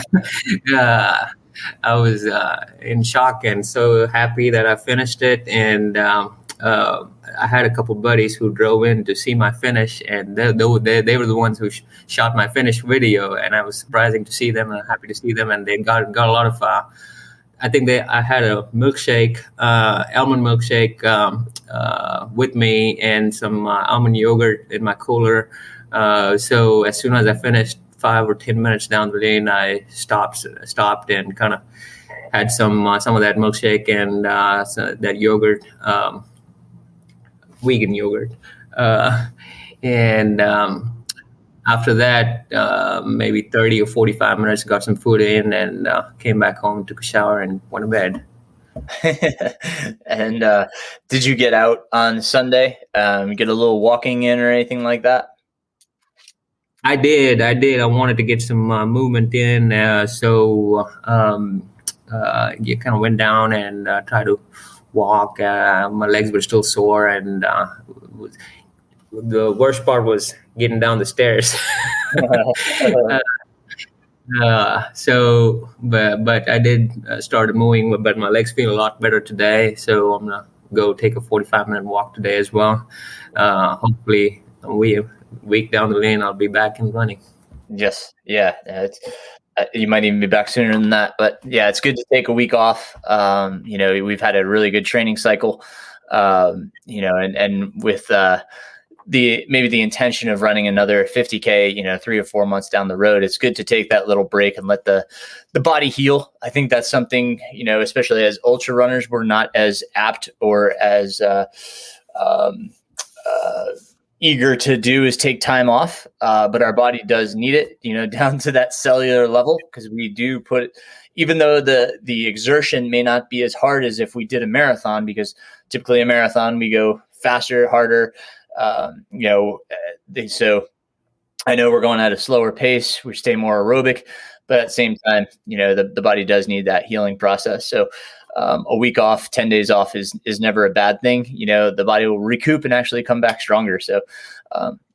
I was in shock and so happy that I finished it. And I had a couple buddies who drove in to see my finish, and they were the ones who shot my finish video. And I was surprising to see them and happy to see them. And they got a lot of, I had a milkshake, almond milkshake with me, and some almond yogurt in my cooler. So as soon as I finished, 5 or 10 minutes down the lane, I stopped and kind of had some of that milkshake and that yogurt, vegan yogurt. And after that, maybe 30 or 45 minutes, got some food in and came back home, took a shower, and went to bed. And did you get out on Sunday? Get a little walking in or anything like that? I did. I wanted to get some movement in. So you kind of went down and tried to walk. My legs were still sore, and the worst part was getting down the stairs. But I did start moving, but my legs feel a lot better today. So I'm gonna go take a 45-minute walk today as well. Hopefully, a week down the lane, I'll be back and running. Yes, yeah. You might even be back sooner than that, but yeah, it's good to take a week off. We've had a really good training cycle, and with the intention of running another 50K, 3 or 4 months down the road, it's good to take that little break and let the body heal. I think that's something, especially as ultra runners, we're not as apt or as eager to do is take time off, but our body does need it, down to that cellular level, because we do put, even though the exertion may not be as hard as if we did a marathon, because typically a marathon we go faster, harder, so I know we're going at a slower pace, we stay more aerobic, but at the same time, the body does need that healing process. So a week off, 10 days off is never a bad thing. The body will recoup and actually come back stronger. So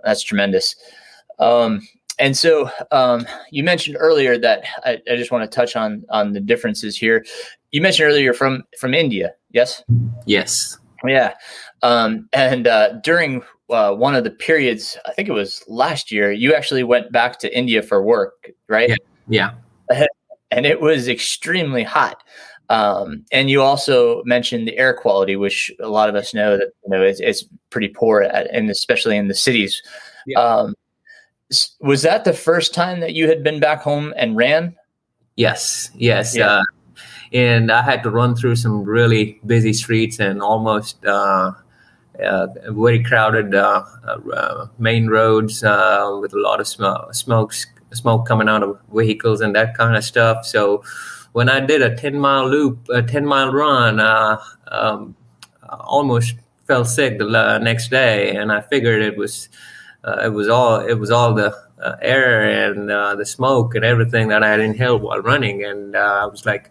that's tremendous. And so you mentioned earlier that I just want to touch on the differences here. You mentioned earlier from India. Yes. Yes. Yeah. And during one of the periods, I think it was last year, you actually went back to India for work, right? Yeah. And it was extremely hot. And you also mentioned the air quality, which a lot of us know that it's pretty poor, and especially in the cities. Yeah. Was that the first time that you had been back home and ran? Yes. Yeah. And I had to run through some really busy streets and almost very crowded main roads with a lot of smoke coming out of vehicles and that kind of stuff. So when I did a 10-mile run, almost fell sick the next day, and I figured it was all the air and the smoke and everything that I had inhaled while running, and I was like,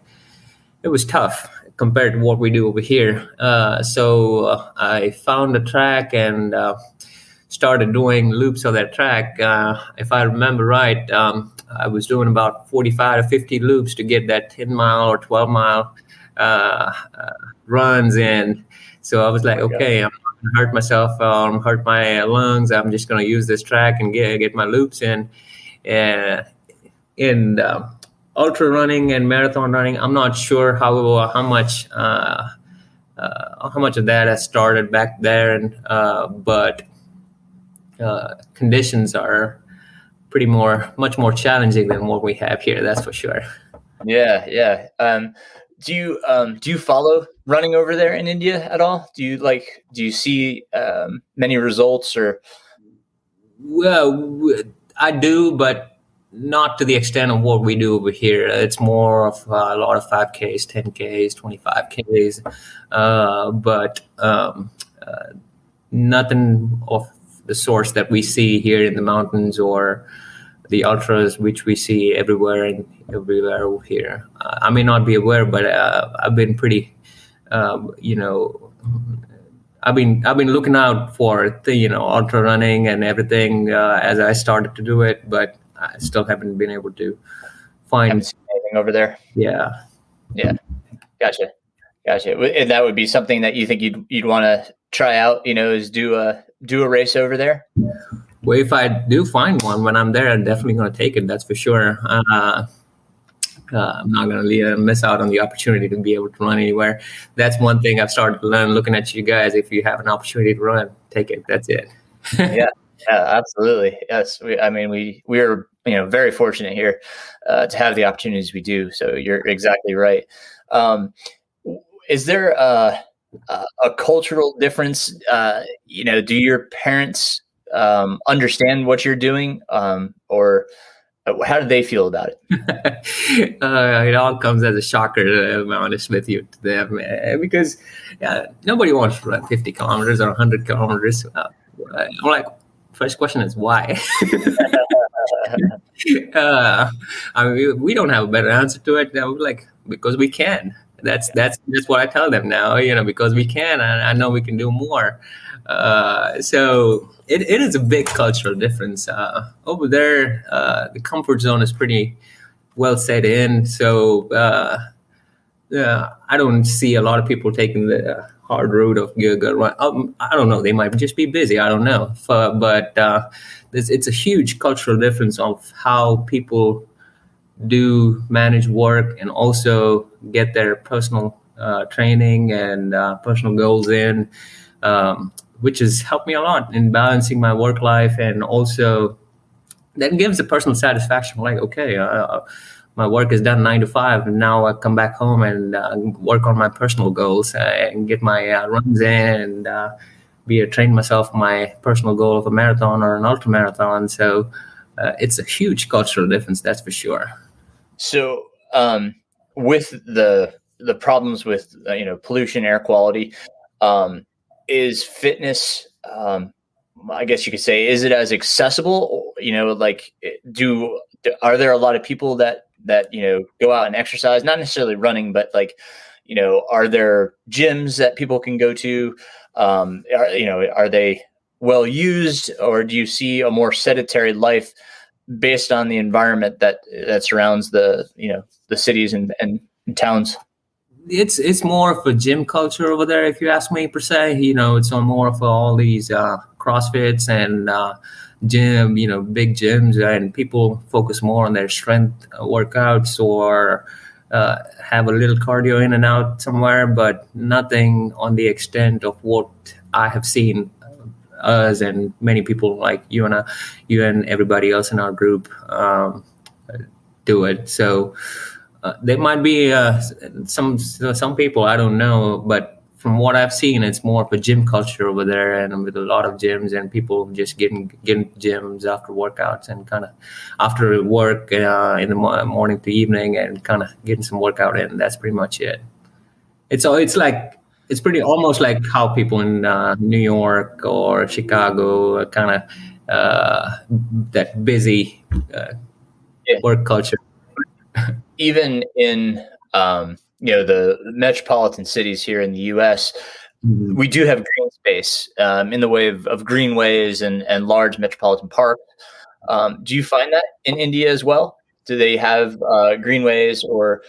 it was tough compared to what we do over here. So I found a track and started doing loops of that track. If I remember right, I was doing about 45 to 50 loops to get that 10-mile or 12-mile runs in. So I was like, okay, I'm not going to hurt myself, hurt my lungs. I'm just going to use this track and get my loops in. In ultra running and marathon running, I'm not sure how much how much of that has started back there, and but conditions are much more challenging than what we have here. That's for sure. Yeah. Do you follow running over there in India at all? Do you see many results or? Well, I do, but not to the extent of what we do over here. It's more of a lot of 5Ks, 10Ks, 25Ks, but nothing of the sorts that we see here in the mountains or the ultras, which we see everywhere here. I may not be aware, but I've been pretty, I've been looking out for ultra running and everything as I started to do it, but I still haven't been able to find anything over there. Yeah. Gotcha. And that would be something that you think you'd want to try out. Is do a race over there. Well, if I do find one when I'm there, I'm definitely going to take it. That's for sure. I'm not going to miss out on the opportunity to be able to run anywhere. That's one thing I've started to learn looking at you guys. If you have an opportunity to run, take it. That's it. Yeah, absolutely. Yes. We are very fortunate here to have the opportunities we do. So you're exactly right. Is there a cultural difference? Do your parents understand what you're doing, or how do they feel about it? It all comes as a shocker, to be honest with you, to them, because nobody wants to run 50 kilometers or 100 kilometers. I'm like, first question is why? We don't have a better answer to it. We're like, because we can. That's what I tell them now. Because we can, and I know we can do more. So it is a big cultural difference. Over there, the comfort zone is pretty well set in. So I don't see a lot of people taking the hard route of go run. I don't know. They might just be busy. I don't know. But it's a huge cultural difference of how people do manage work and also get their personal training and personal goals in. Which has helped me a lot in balancing my work life, and also that gives a personal satisfaction. Like, okay, my work is done 9 to 5, and now I come back home and work on my personal goals and get my runs in, and train myself for my personal goal of a marathon or an ultra marathon. So it's a huge cultural difference, that's for sure. So with the problems with pollution, air quality. Is fitness, I guess you could say, is it as accessible? Are there a lot of people that go out and exercise, not necessarily running, but are there gyms that people can go to? Are they well used, or do you see a more sedentary life based on the environment that surrounds the cities and towns? It's more of a gym culture over there, if you ask me, per se. It's on more of all these CrossFits and gym, big gyms, and people focus more on their strength workouts or have a little cardio in and out somewhere, but nothing on the extent of what I have seen us and many people like you and everybody else in our group do it. So there might be some people, I don't know, but from what I've seen, it's more of a gym culture over there, and with a lot of gyms and people just getting gyms after workouts and kind of after work in the morning to evening and kind of getting some workout in. That's pretty much it. It's pretty almost like how people in New York or Chicago kind of that busy work culture. Even in the metropolitan cities here in the U.S., we do have green space in the way of greenways and large metropolitan parks. Do you find that in India as well? Do they have greenways, or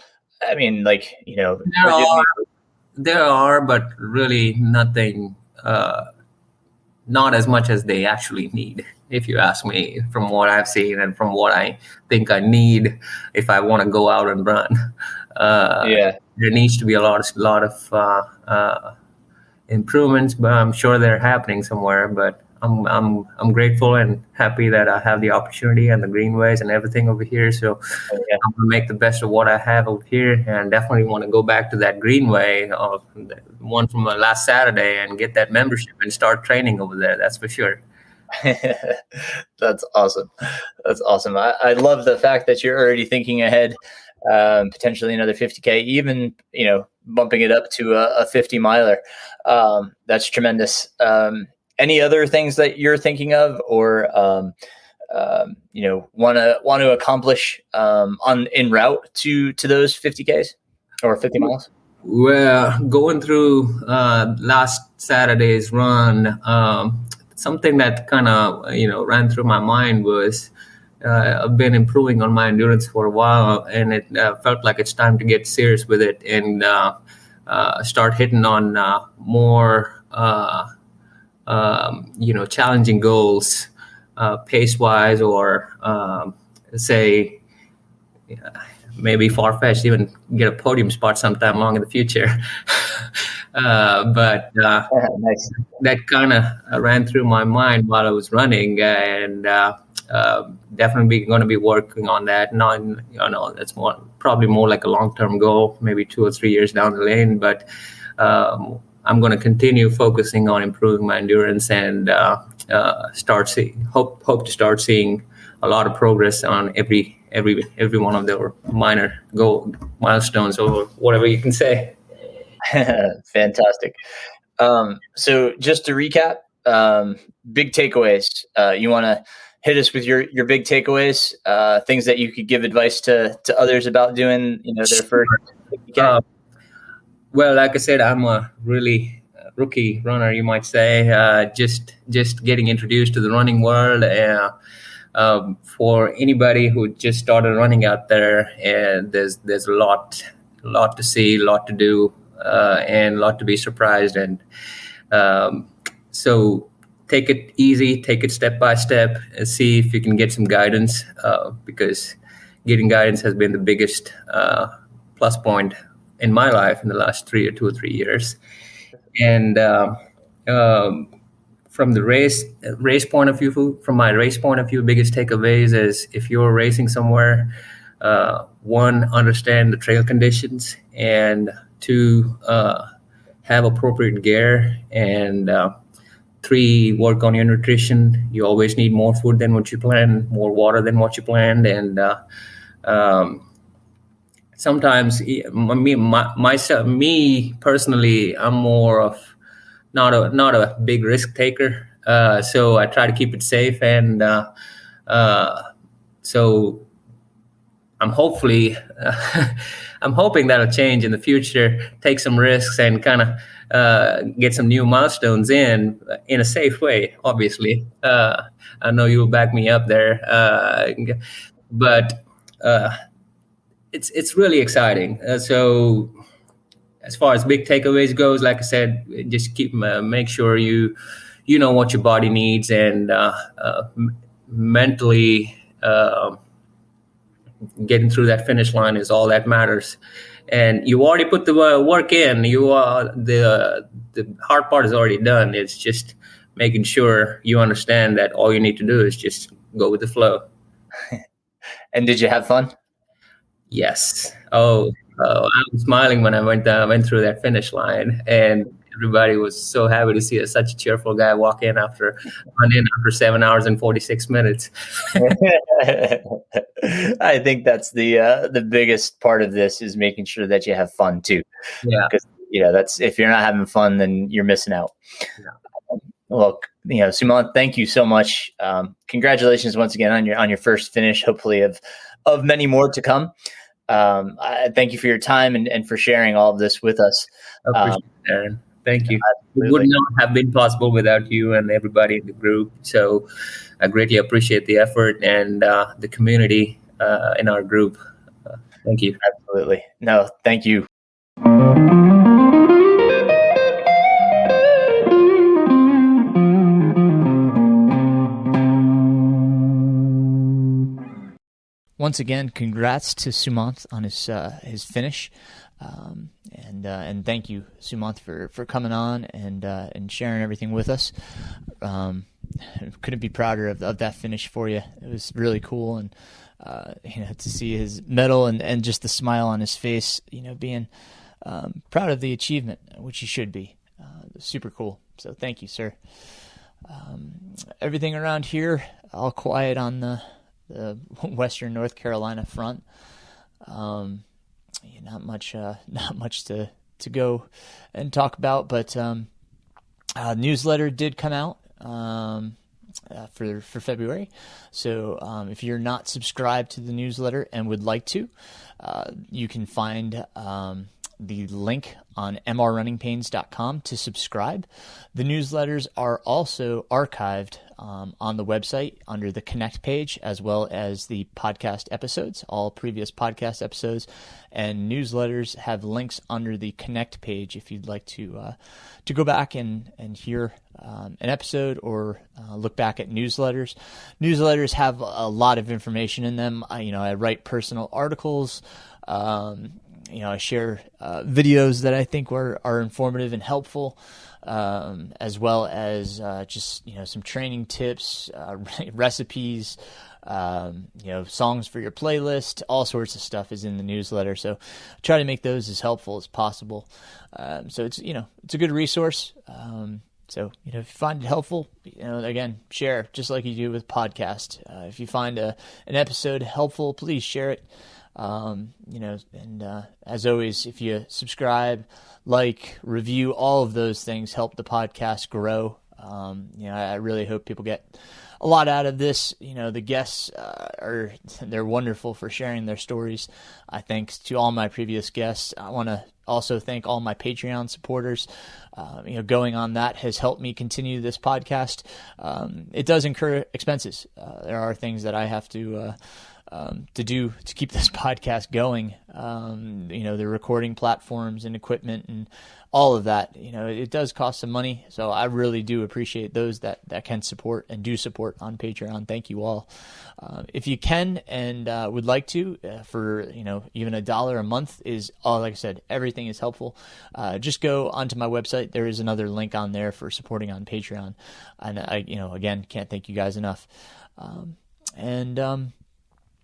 There are, but really nothing, not as much as they actually need, if you ask me, from what I've seen and from what I think I need if I want to go out and run. There needs to be a lot of improvements, but I'm sure they're happening somewhere. But I'm grateful and happy that I have the opportunity and the greenways and everything over here. So I'm gonna make the best of what I have over here, and definitely want to go back to that greenway, the one from last Saturday, and get that membership and start training over there. That's for sure. That's awesome. That's awesome. I love the fact that you're already thinking ahead, potentially another 50K, even, bumping it up to a 50 miler. That's tremendous. Any other things that you're thinking of or, want to accomplish, en route to those 50Ks or 50 miles? Well, going through last Saturday's run, something that kind of ran through my mind was I've been improving on my endurance for a while, and it felt like it's time to get serious with it and start hitting on more challenging goals, pace wise, or say maybe far-fetched, even get a podium spot sometime long in the future. But nice. That kind of ran through my mind while I was running, and definitely going to be working on that. Not, that's probably more like a long-term goal, maybe 2 or 3 years down the lane. But I'm going to continue focusing on improving my endurance and hope to start seeing a lot of progress on every one of the minor goal milestones, or whatever you can say. Fantastic. So just to recap, big takeaways. You want to hit us with your big takeaways, things that you could give advice to others about doing, their first. Well, like I said, I'm a really rookie runner, you might say. Just getting introduced to the running world. For anybody who just started running out there, and there's a lot to see, a lot to do, and a lot to be surprised. And so take it easy, take it step by step, and see if you can get some guidance, because getting guidance has been the biggest plus point in my life in the last 2 or 3 years. And from the race point of view, from my race point of view, biggest takeaways is if you're racing somewhere, one, understand the trail conditions, and two, have appropriate gear, and three, work on your nutrition. You always need more food than what you planned, more water than what you planned, and sometimes me personally, I'm more of not a big risk taker, so I try to keep it safe, and so I'm hoping that'll change in the future. Take some risks and kind of get some new milestones in a safe way. Obviously, I know you'll back me up there, but it's really exciting. So as far as big takeaways goes, like I said, just make sure you know what your body needs, and mentally getting through that finish line is all that matters. And you already put the work in. The hard part is already done. It's just making sure you understand that all you need to do is just go with the flow. And did you have fun? Yes. I was smiling when I went through that finish line, and everybody was so happy to see such a cheerful guy walk in after 7 hours and 46 minutes. I think that's the biggest part of this, is making sure that you have fun too. Yeah. Because that's, if you're not having fun, then you're missing out. Yeah. Well, Sumanth, thank you so much. Congratulations once again on your first finish, hopefully of many more to come. I thank you for your time and for sharing all of this with us. I appreciate it, Aaron. Thank you. It would not have been possible without you and everybody in the group. So I greatly appreciate the effort and the community in our group. Thank you. Absolutely. No, thank you. once again, congrats to Sumanth on his finish. And thank you, Sumanth, for coming on and sharing everything with us. Couldn't be prouder of that finish for you. It was really cool, and to see his medal and just the smile on his face, being proud of the achievement, which he should be. Super cool. So thank you, sir. Everything around here, all quiet on the Western North Carolina front. Not much to go and talk about, but newsletter did come out for February. So if you're not subscribed to the newsletter and would like to, you can find the link on mrrunningpains.com to subscribe. The newsletters are also archived on the website under the Connect page, as well as the podcast episodes. All previous podcast episodes and newsletters have links under the Connect page if you'd like to go back and hear an episode or look back at newsletters. Newsletters have a lot of information in them. I write personal articles. I share videos that I think are informative and helpful, as well as just some training tips, recipes, songs for your playlist. All sorts of stuff is in the newsletter, so I try to make those as helpful as possible. So it's a good resource. So if you find it helpful, again, share just like you do with podcast. If you find an episode helpful, please share it. As always, if you subscribe, like, review, all of those things help the podcast grow. I really hope people get a lot out of this. The guests they're wonderful for sharing their stories. Thanks to all my previous guests. I want to also thank all my Patreon supporters. Going on that has helped me continue this podcast. It does incur expenses. There are things that I have to do to keep this podcast going. The recording platforms and equipment and all of that, it does cost some money. So I really do appreciate those that can support and do support on Patreon. Thank you all. If you can and would like to, for even $1 a month is all. Like I said, everything is helpful. Just go onto my website. There is another link on there for supporting on Patreon. And I, again, can't thank you guys enough.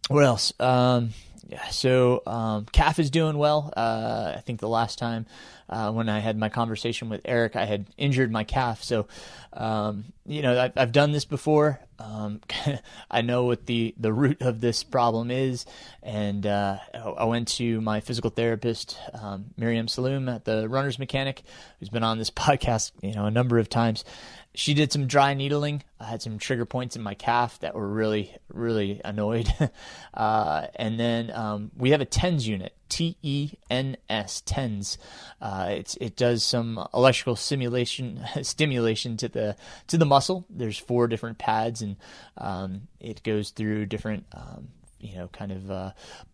What else? So calf is doing well. I think the last time when I had my conversation with Eric, I had injured my calf. So, I've done this before. I know what the root of this problem is. And I went to my physical therapist, Miriam Saloom at the Runner's Mechanic, who's been on this podcast, a number of times. She did some dry needling. I had some trigger points in my calf that were really, really annoyed. And then we have a TENS unit, TENS, TENS. It does some electrical stimulation to the muscle. There's 4 different pads, and it goes through different,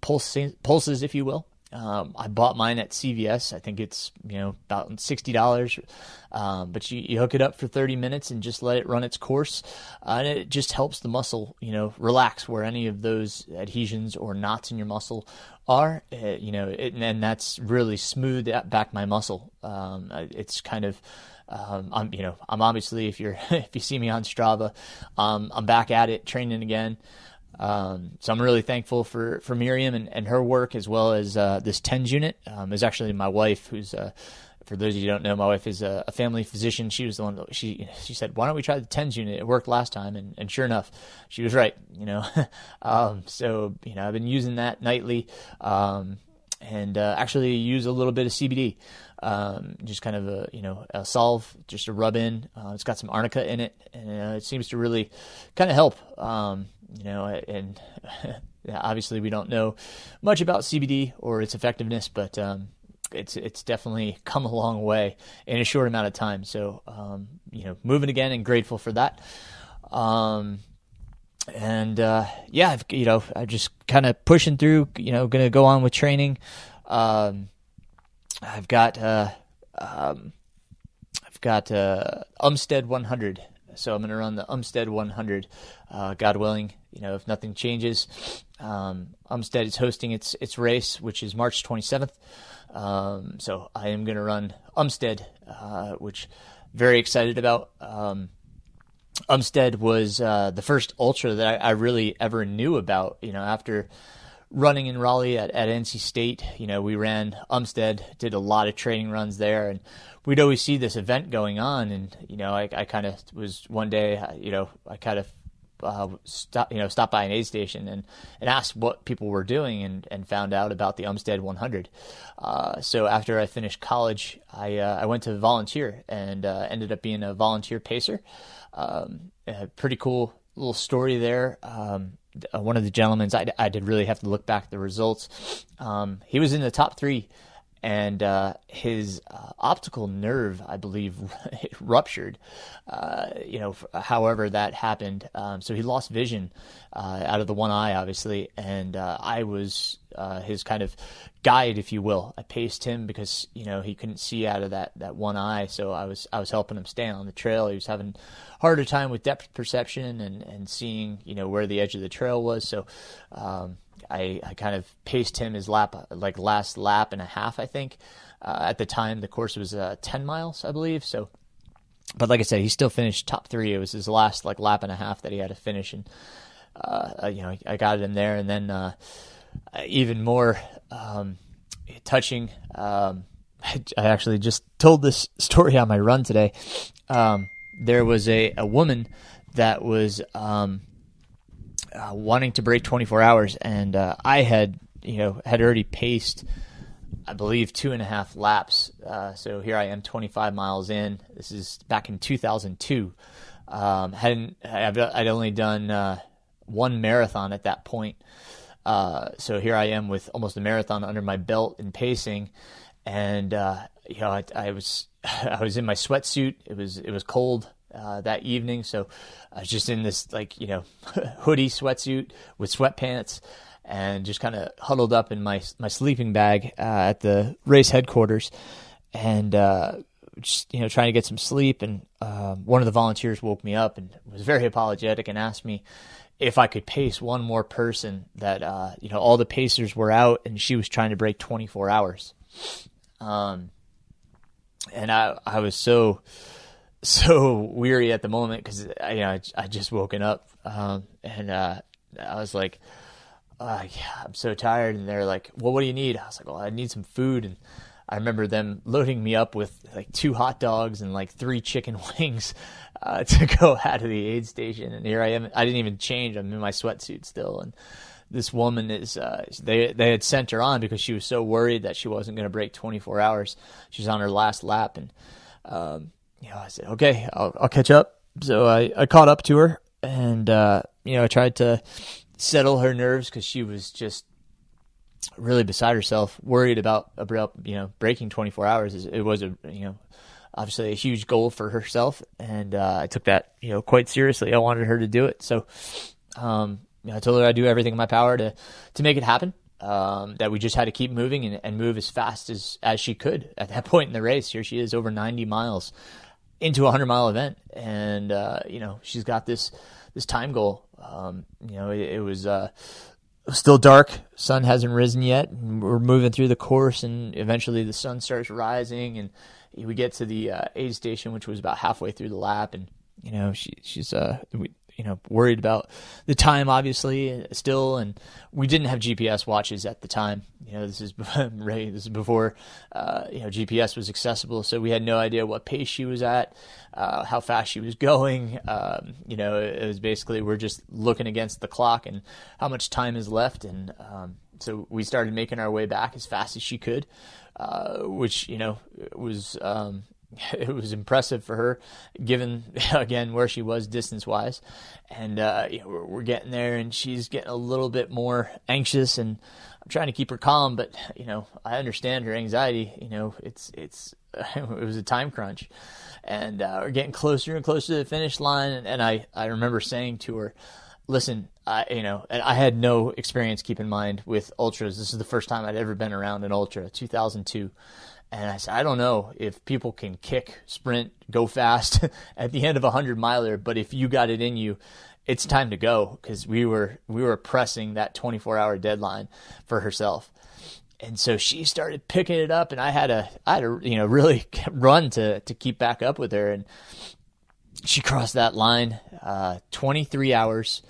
pulses, if you will. I bought mine at CVS. I think it's, about $60. But you hook it up for 30 minutes and just let it run its course. And it just helps the muscle, relax where any of those adhesions or knots in your muscle are, and that's really smoothed back my muscle. It's kind of, I'm obviously, if you see me on Strava, I'm back at it training again. So I'm really thankful for Miriam and her work, as well as this TENS unit. Is actually my wife, who's for those of you who don't know, my wife is a family physician. She was the one that she said, "Why don't we try the TENS unit? It worked last time," and sure enough, she was right. So I've been using that nightly, and actually use a little bit of CBD, just kind of a salve, just to rub in. It's got some arnica in it, and it seems to really kind of help. And obviously we don't know much about CBD or its effectiveness, but it's definitely come a long way in a short amount of time. So moving again, and grateful for that. I'm just kind of pushing through. Going to go on with training. I've got Umstead 100 So I'm going to run the Umstead 100, God willing, if nothing changes. Umstead is hosting its race, which is March 27th. So I am going to run Umstead, which very excited about. Umstead was the first ultra that I really ever knew about, after running in Raleigh at NC State. We ran Umstead, did a lot of training runs there, and we'd always see this event going on. And, I kind of was one day, I kind of stopped by an aid station and asked what people were doing and found out about the Umstead 100. So after I finished college, I went to volunteer and ended up being a volunteer pacer. A pretty cool little story there. One of the gentlemen, I did really have to look back at the results. He was in the top 3, and his optical nerve, I believe, ruptured. However that happened, so he lost vision out of the one eye, obviously, and I was his kind of guide, if you will. I paced him because he couldn't see out of that one eye, so I was helping him stay on the trail. He was having a harder time with depth perception and seeing where the edge of the trail was. So I kind of paced him his last lap and a half, I think. At the time, the course was 10 miles, I believe. So, but like I said, he still finished top 3. It was his last lap and a half that he had to finish, and I got him there. And then even more touching, I actually just told this story on my run today. There was a woman that was wanting to break 24 hours, and I had already paced, I believe, 2.5 laps. So here I am, 25 miles in. This is back in 2002. I'd only done one marathon at that point. So here I am with almost a marathon under my belt in pacing, and I was in my sweatsuit. It was cold that evening, so I was just in this hoodie sweatsuit with sweatpants, and just kind of huddled up in my sleeping bag at the race headquarters, and just trying to get some sleep. And one of the volunteers woke me up and was very apologetic and asked me if I could pace one more person. That all the pacers were out, and she was trying to break 24 hours. And I was so weary at the moment because I just woken up, and I was like, yeah, I'm so tired. And they're like, well, what do you need? I was like, well, I need some food. And I remember them loading me up with 2 hot dogs and 3 chicken wings to go out of the aid station. And here I am. I didn't even change. I'm in my sweatsuit still. And this woman is, they had sent her on because she was so worried that she wasn't going to break 24 hours. She was on her last lap. And, I said, okay, I'll catch up. So I caught up to her, and, I tried to settle her nerves because she was just really beside herself, worried about breaking 24 hours. It was obviously a huge goal for herself, and I took that quite seriously. I wanted her to do it, so I told her I'd do everything in my power to make it happen. That we just had to keep moving and move as fast as she could at that point in the race. Here she is, over 90 miles into a 100-mile event, and she's got this time goal. It was still dark. Sun hasn't risen yet, and we're moving through the course, and eventually the sun starts rising, and we get to the aid station, which was about halfway through the lap, and she's worried about the time, obviously, still, and we didn't have GPS watches at the time. This is before GPS was accessible, so we had no idea what pace she was at, how fast she was going. It was basically, we're just looking against the clock and how much time is left, and so we started making our way back as fast as she could, which was it was impressive for her, given, again, where she was distance-wise. And we're getting there, and she's getting a little bit more anxious, and I'm trying to keep her calm, but I understand her anxiety. It was a time crunch, and we're getting closer and closer to the finish line. And I remember saying to her, listen, and I had no experience, keep in mind, with ultras. This is the first time I'd ever been around an ultra, 2002. And I said, I don't know if people can kick, sprint, go fast at the end of a 100-miler, but if you got it in you, it's time to go, because we were pressing that 24-hour deadline for herself. And so she started picking it up, and I had to really run to keep back up with her. And she crossed that line 23 hours,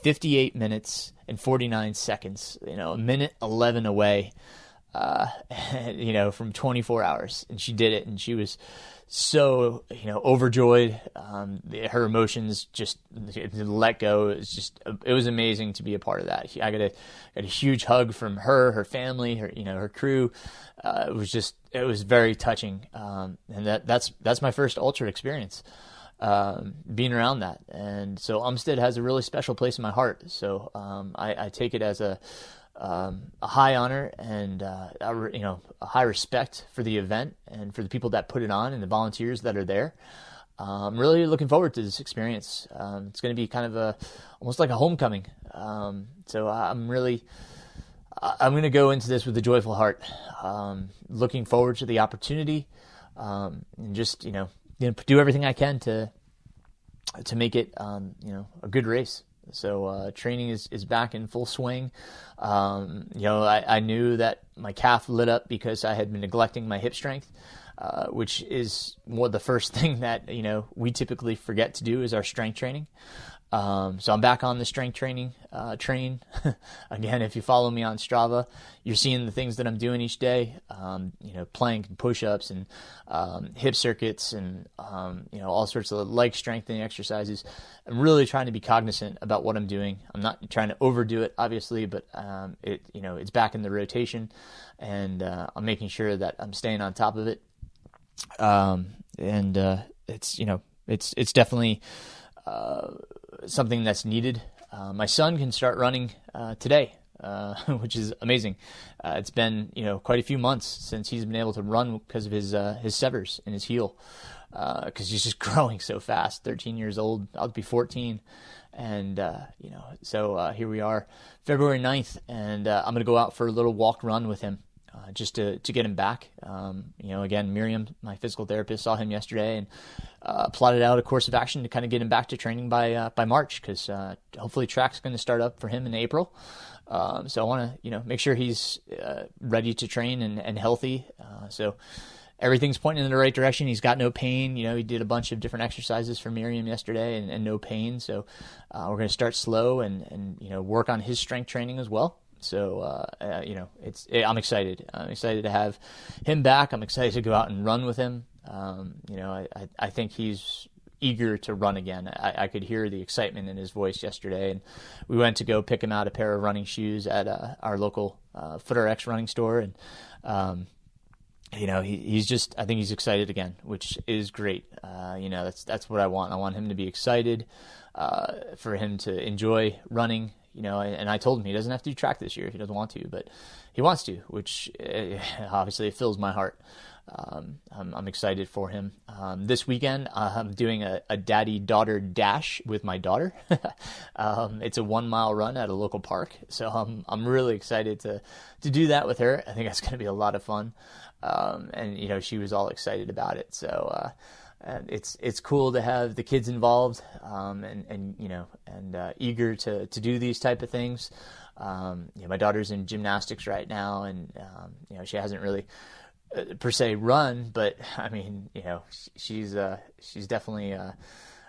58 minutes, and 49 seconds, a minute 11 away, from 24 hours. And she did it, and she was so, overjoyed. Her emotions just let go. It was amazing to be a part of that. I got a huge hug from her family, her crew. It was very touching. And that's my first ultra experience, being around that. And so Umstead has a really special place in my heart. So, I take it as a high honor and a high respect for the event and for the people that put it on and the volunteers that are there. I'm really looking forward to this experience. It's going to be kind of almost like a homecoming. So I'm going to go into this with a joyful heart, looking forward to the opportunity, and just do everything I can to make it a good race. So training is back in full swing. I knew that my calf lit up because I had been neglecting my hip strength, which is the first thing that we typically forget to do is our strength training. So I'm back on the strength training train. Again, if you follow me on Strava, you're seeing the things that I'm doing each day, plank and push-ups and hip circuits and, all sorts of leg strengthening exercises. I'm really trying to be cognizant about what I'm doing. I'm not trying to overdo it, obviously, but it's back in the rotation, and I'm making sure that I'm staying on top of it. It's definitely something that's needed. My son can start running today, which is amazing. It's been quite a few months since he's been able to run because of his severs in his heel, because he's just growing so fast. 13 years old, I'll be 14, and so here we are, February 9th, and I'm gonna go out for a little walk run with him. Just to get him back. Again, Miriam, my physical therapist, saw him yesterday and plotted out a course of action to kind of get him back to training by March, because hopefully track's going to start up for him in April. So I want to make sure he's ready to train and healthy. So everything's pointing in the right direction. He's got no pain. He did a bunch of different exercises for Miriam yesterday and no pain. So we're going to start slow and work on his strength training as well. So, I'm excited. I'm excited to have him back. I'm excited to go out and run with him. I think he's eager to run again. I could hear the excitement in his voice yesterday, and we went to go pick him out a pair of running shoes at our local FootRx running store, and he's just, I think he's excited again, which is great. That's what I want. I want him to be excited, for him to enjoy running. And I told him he doesn't have to do track this year if he doesn't want to, but he wants to, which obviously it fills my heart. I'm excited for him. This weekend, I'm doing a daddy-daughter dash with my daughter. It's a 1-mile run at a local park, so I'm really excited to do that with her. I think that's going to be a lot of fun, and she was all excited about it. So it's cool to have the kids involved, and eager to do these type of things. My daughter's in gymnastics right now, and she hasn't really per se run, but I mean, she's definitely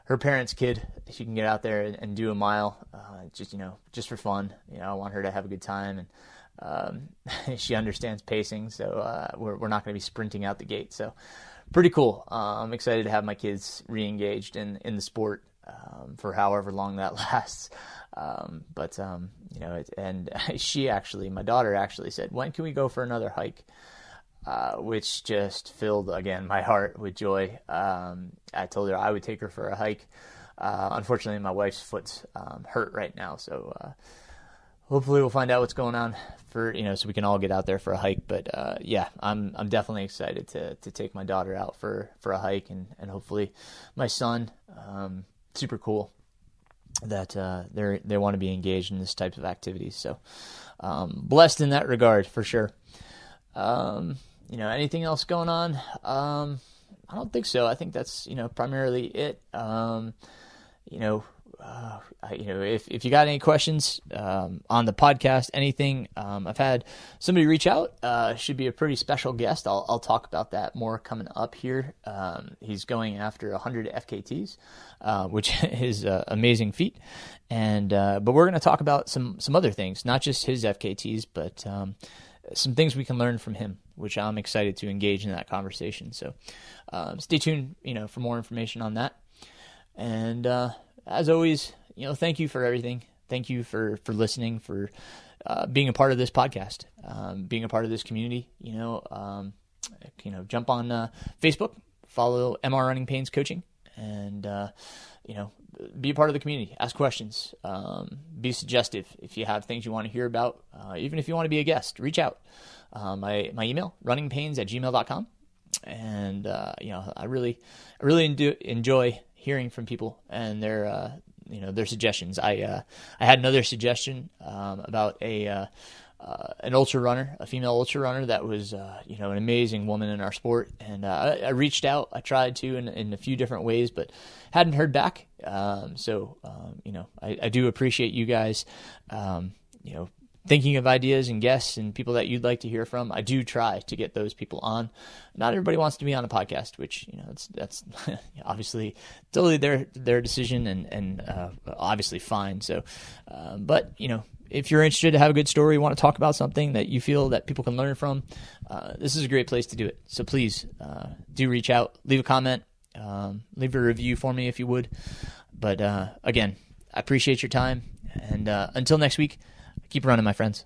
her parents' kid. She can get out there and do a mile, just for fun. I want her to have a good time, and she understands pacing, so we're not going to be sprinting out the gate. So pretty cool. I'm excited to have my kids re-engaged in the sport for however long that lasts. And she actually, my daughter actually said, "When can we go for another hike?" Which just filled, again, my heart with joy. I told her I would take her for a hike. Unfortunately, my wife's foot's hurt right now, so hopefully we'll find out what's going on so we can all get out there for a hike. But I'm definitely excited to take my daughter out for a hike, and hopefully my son. Super cool that they want to be engaged in this type of activities. So blessed in that regard, for sure. anything else going on? I don't think so. I think that's, primarily it. If you got any questions on the podcast, anything, I've had somebody reach out. Should be a pretty special guest. I'll talk about that more coming up here. He's going after 100 FKTs, which is an amazing feat. And but we're going to talk about some other things, not just his FKTs, but some things we can learn from him, which I'm excited to engage in that conversation. So stay tuned, for more information on that. And as always, thank you for everything. Thank you for listening, for being a part of this podcast, being a part of this community. Jump on Facebook, follow MR Runningpains Coaching, and be a part of the community. Ask questions. Be suggestive if you have things you want to hear about. Even if you want to be a guest, reach out. My email, runningpains@gmail.com. And I really enjoy hearing from people and their suggestions. I had another suggestion about an ultra runner, a female ultra runner that was an amazing woman in our sport, and I reached out. I tried to in a few different ways, but hadn't heard back. So I do appreciate you guys thinking of ideas and guests and people that you'd like to hear from. I do try to get those people on. Not everybody wants to be on a podcast, which, that's obviously totally their decision and obviously fine. So, but, if you're interested to have a good story, you want to talk about something that you feel that people can learn from, this is a great place to do it. So please do reach out, leave a comment, leave a review for me if you would. But again, I appreciate your time. And until next week, keep running, my friends.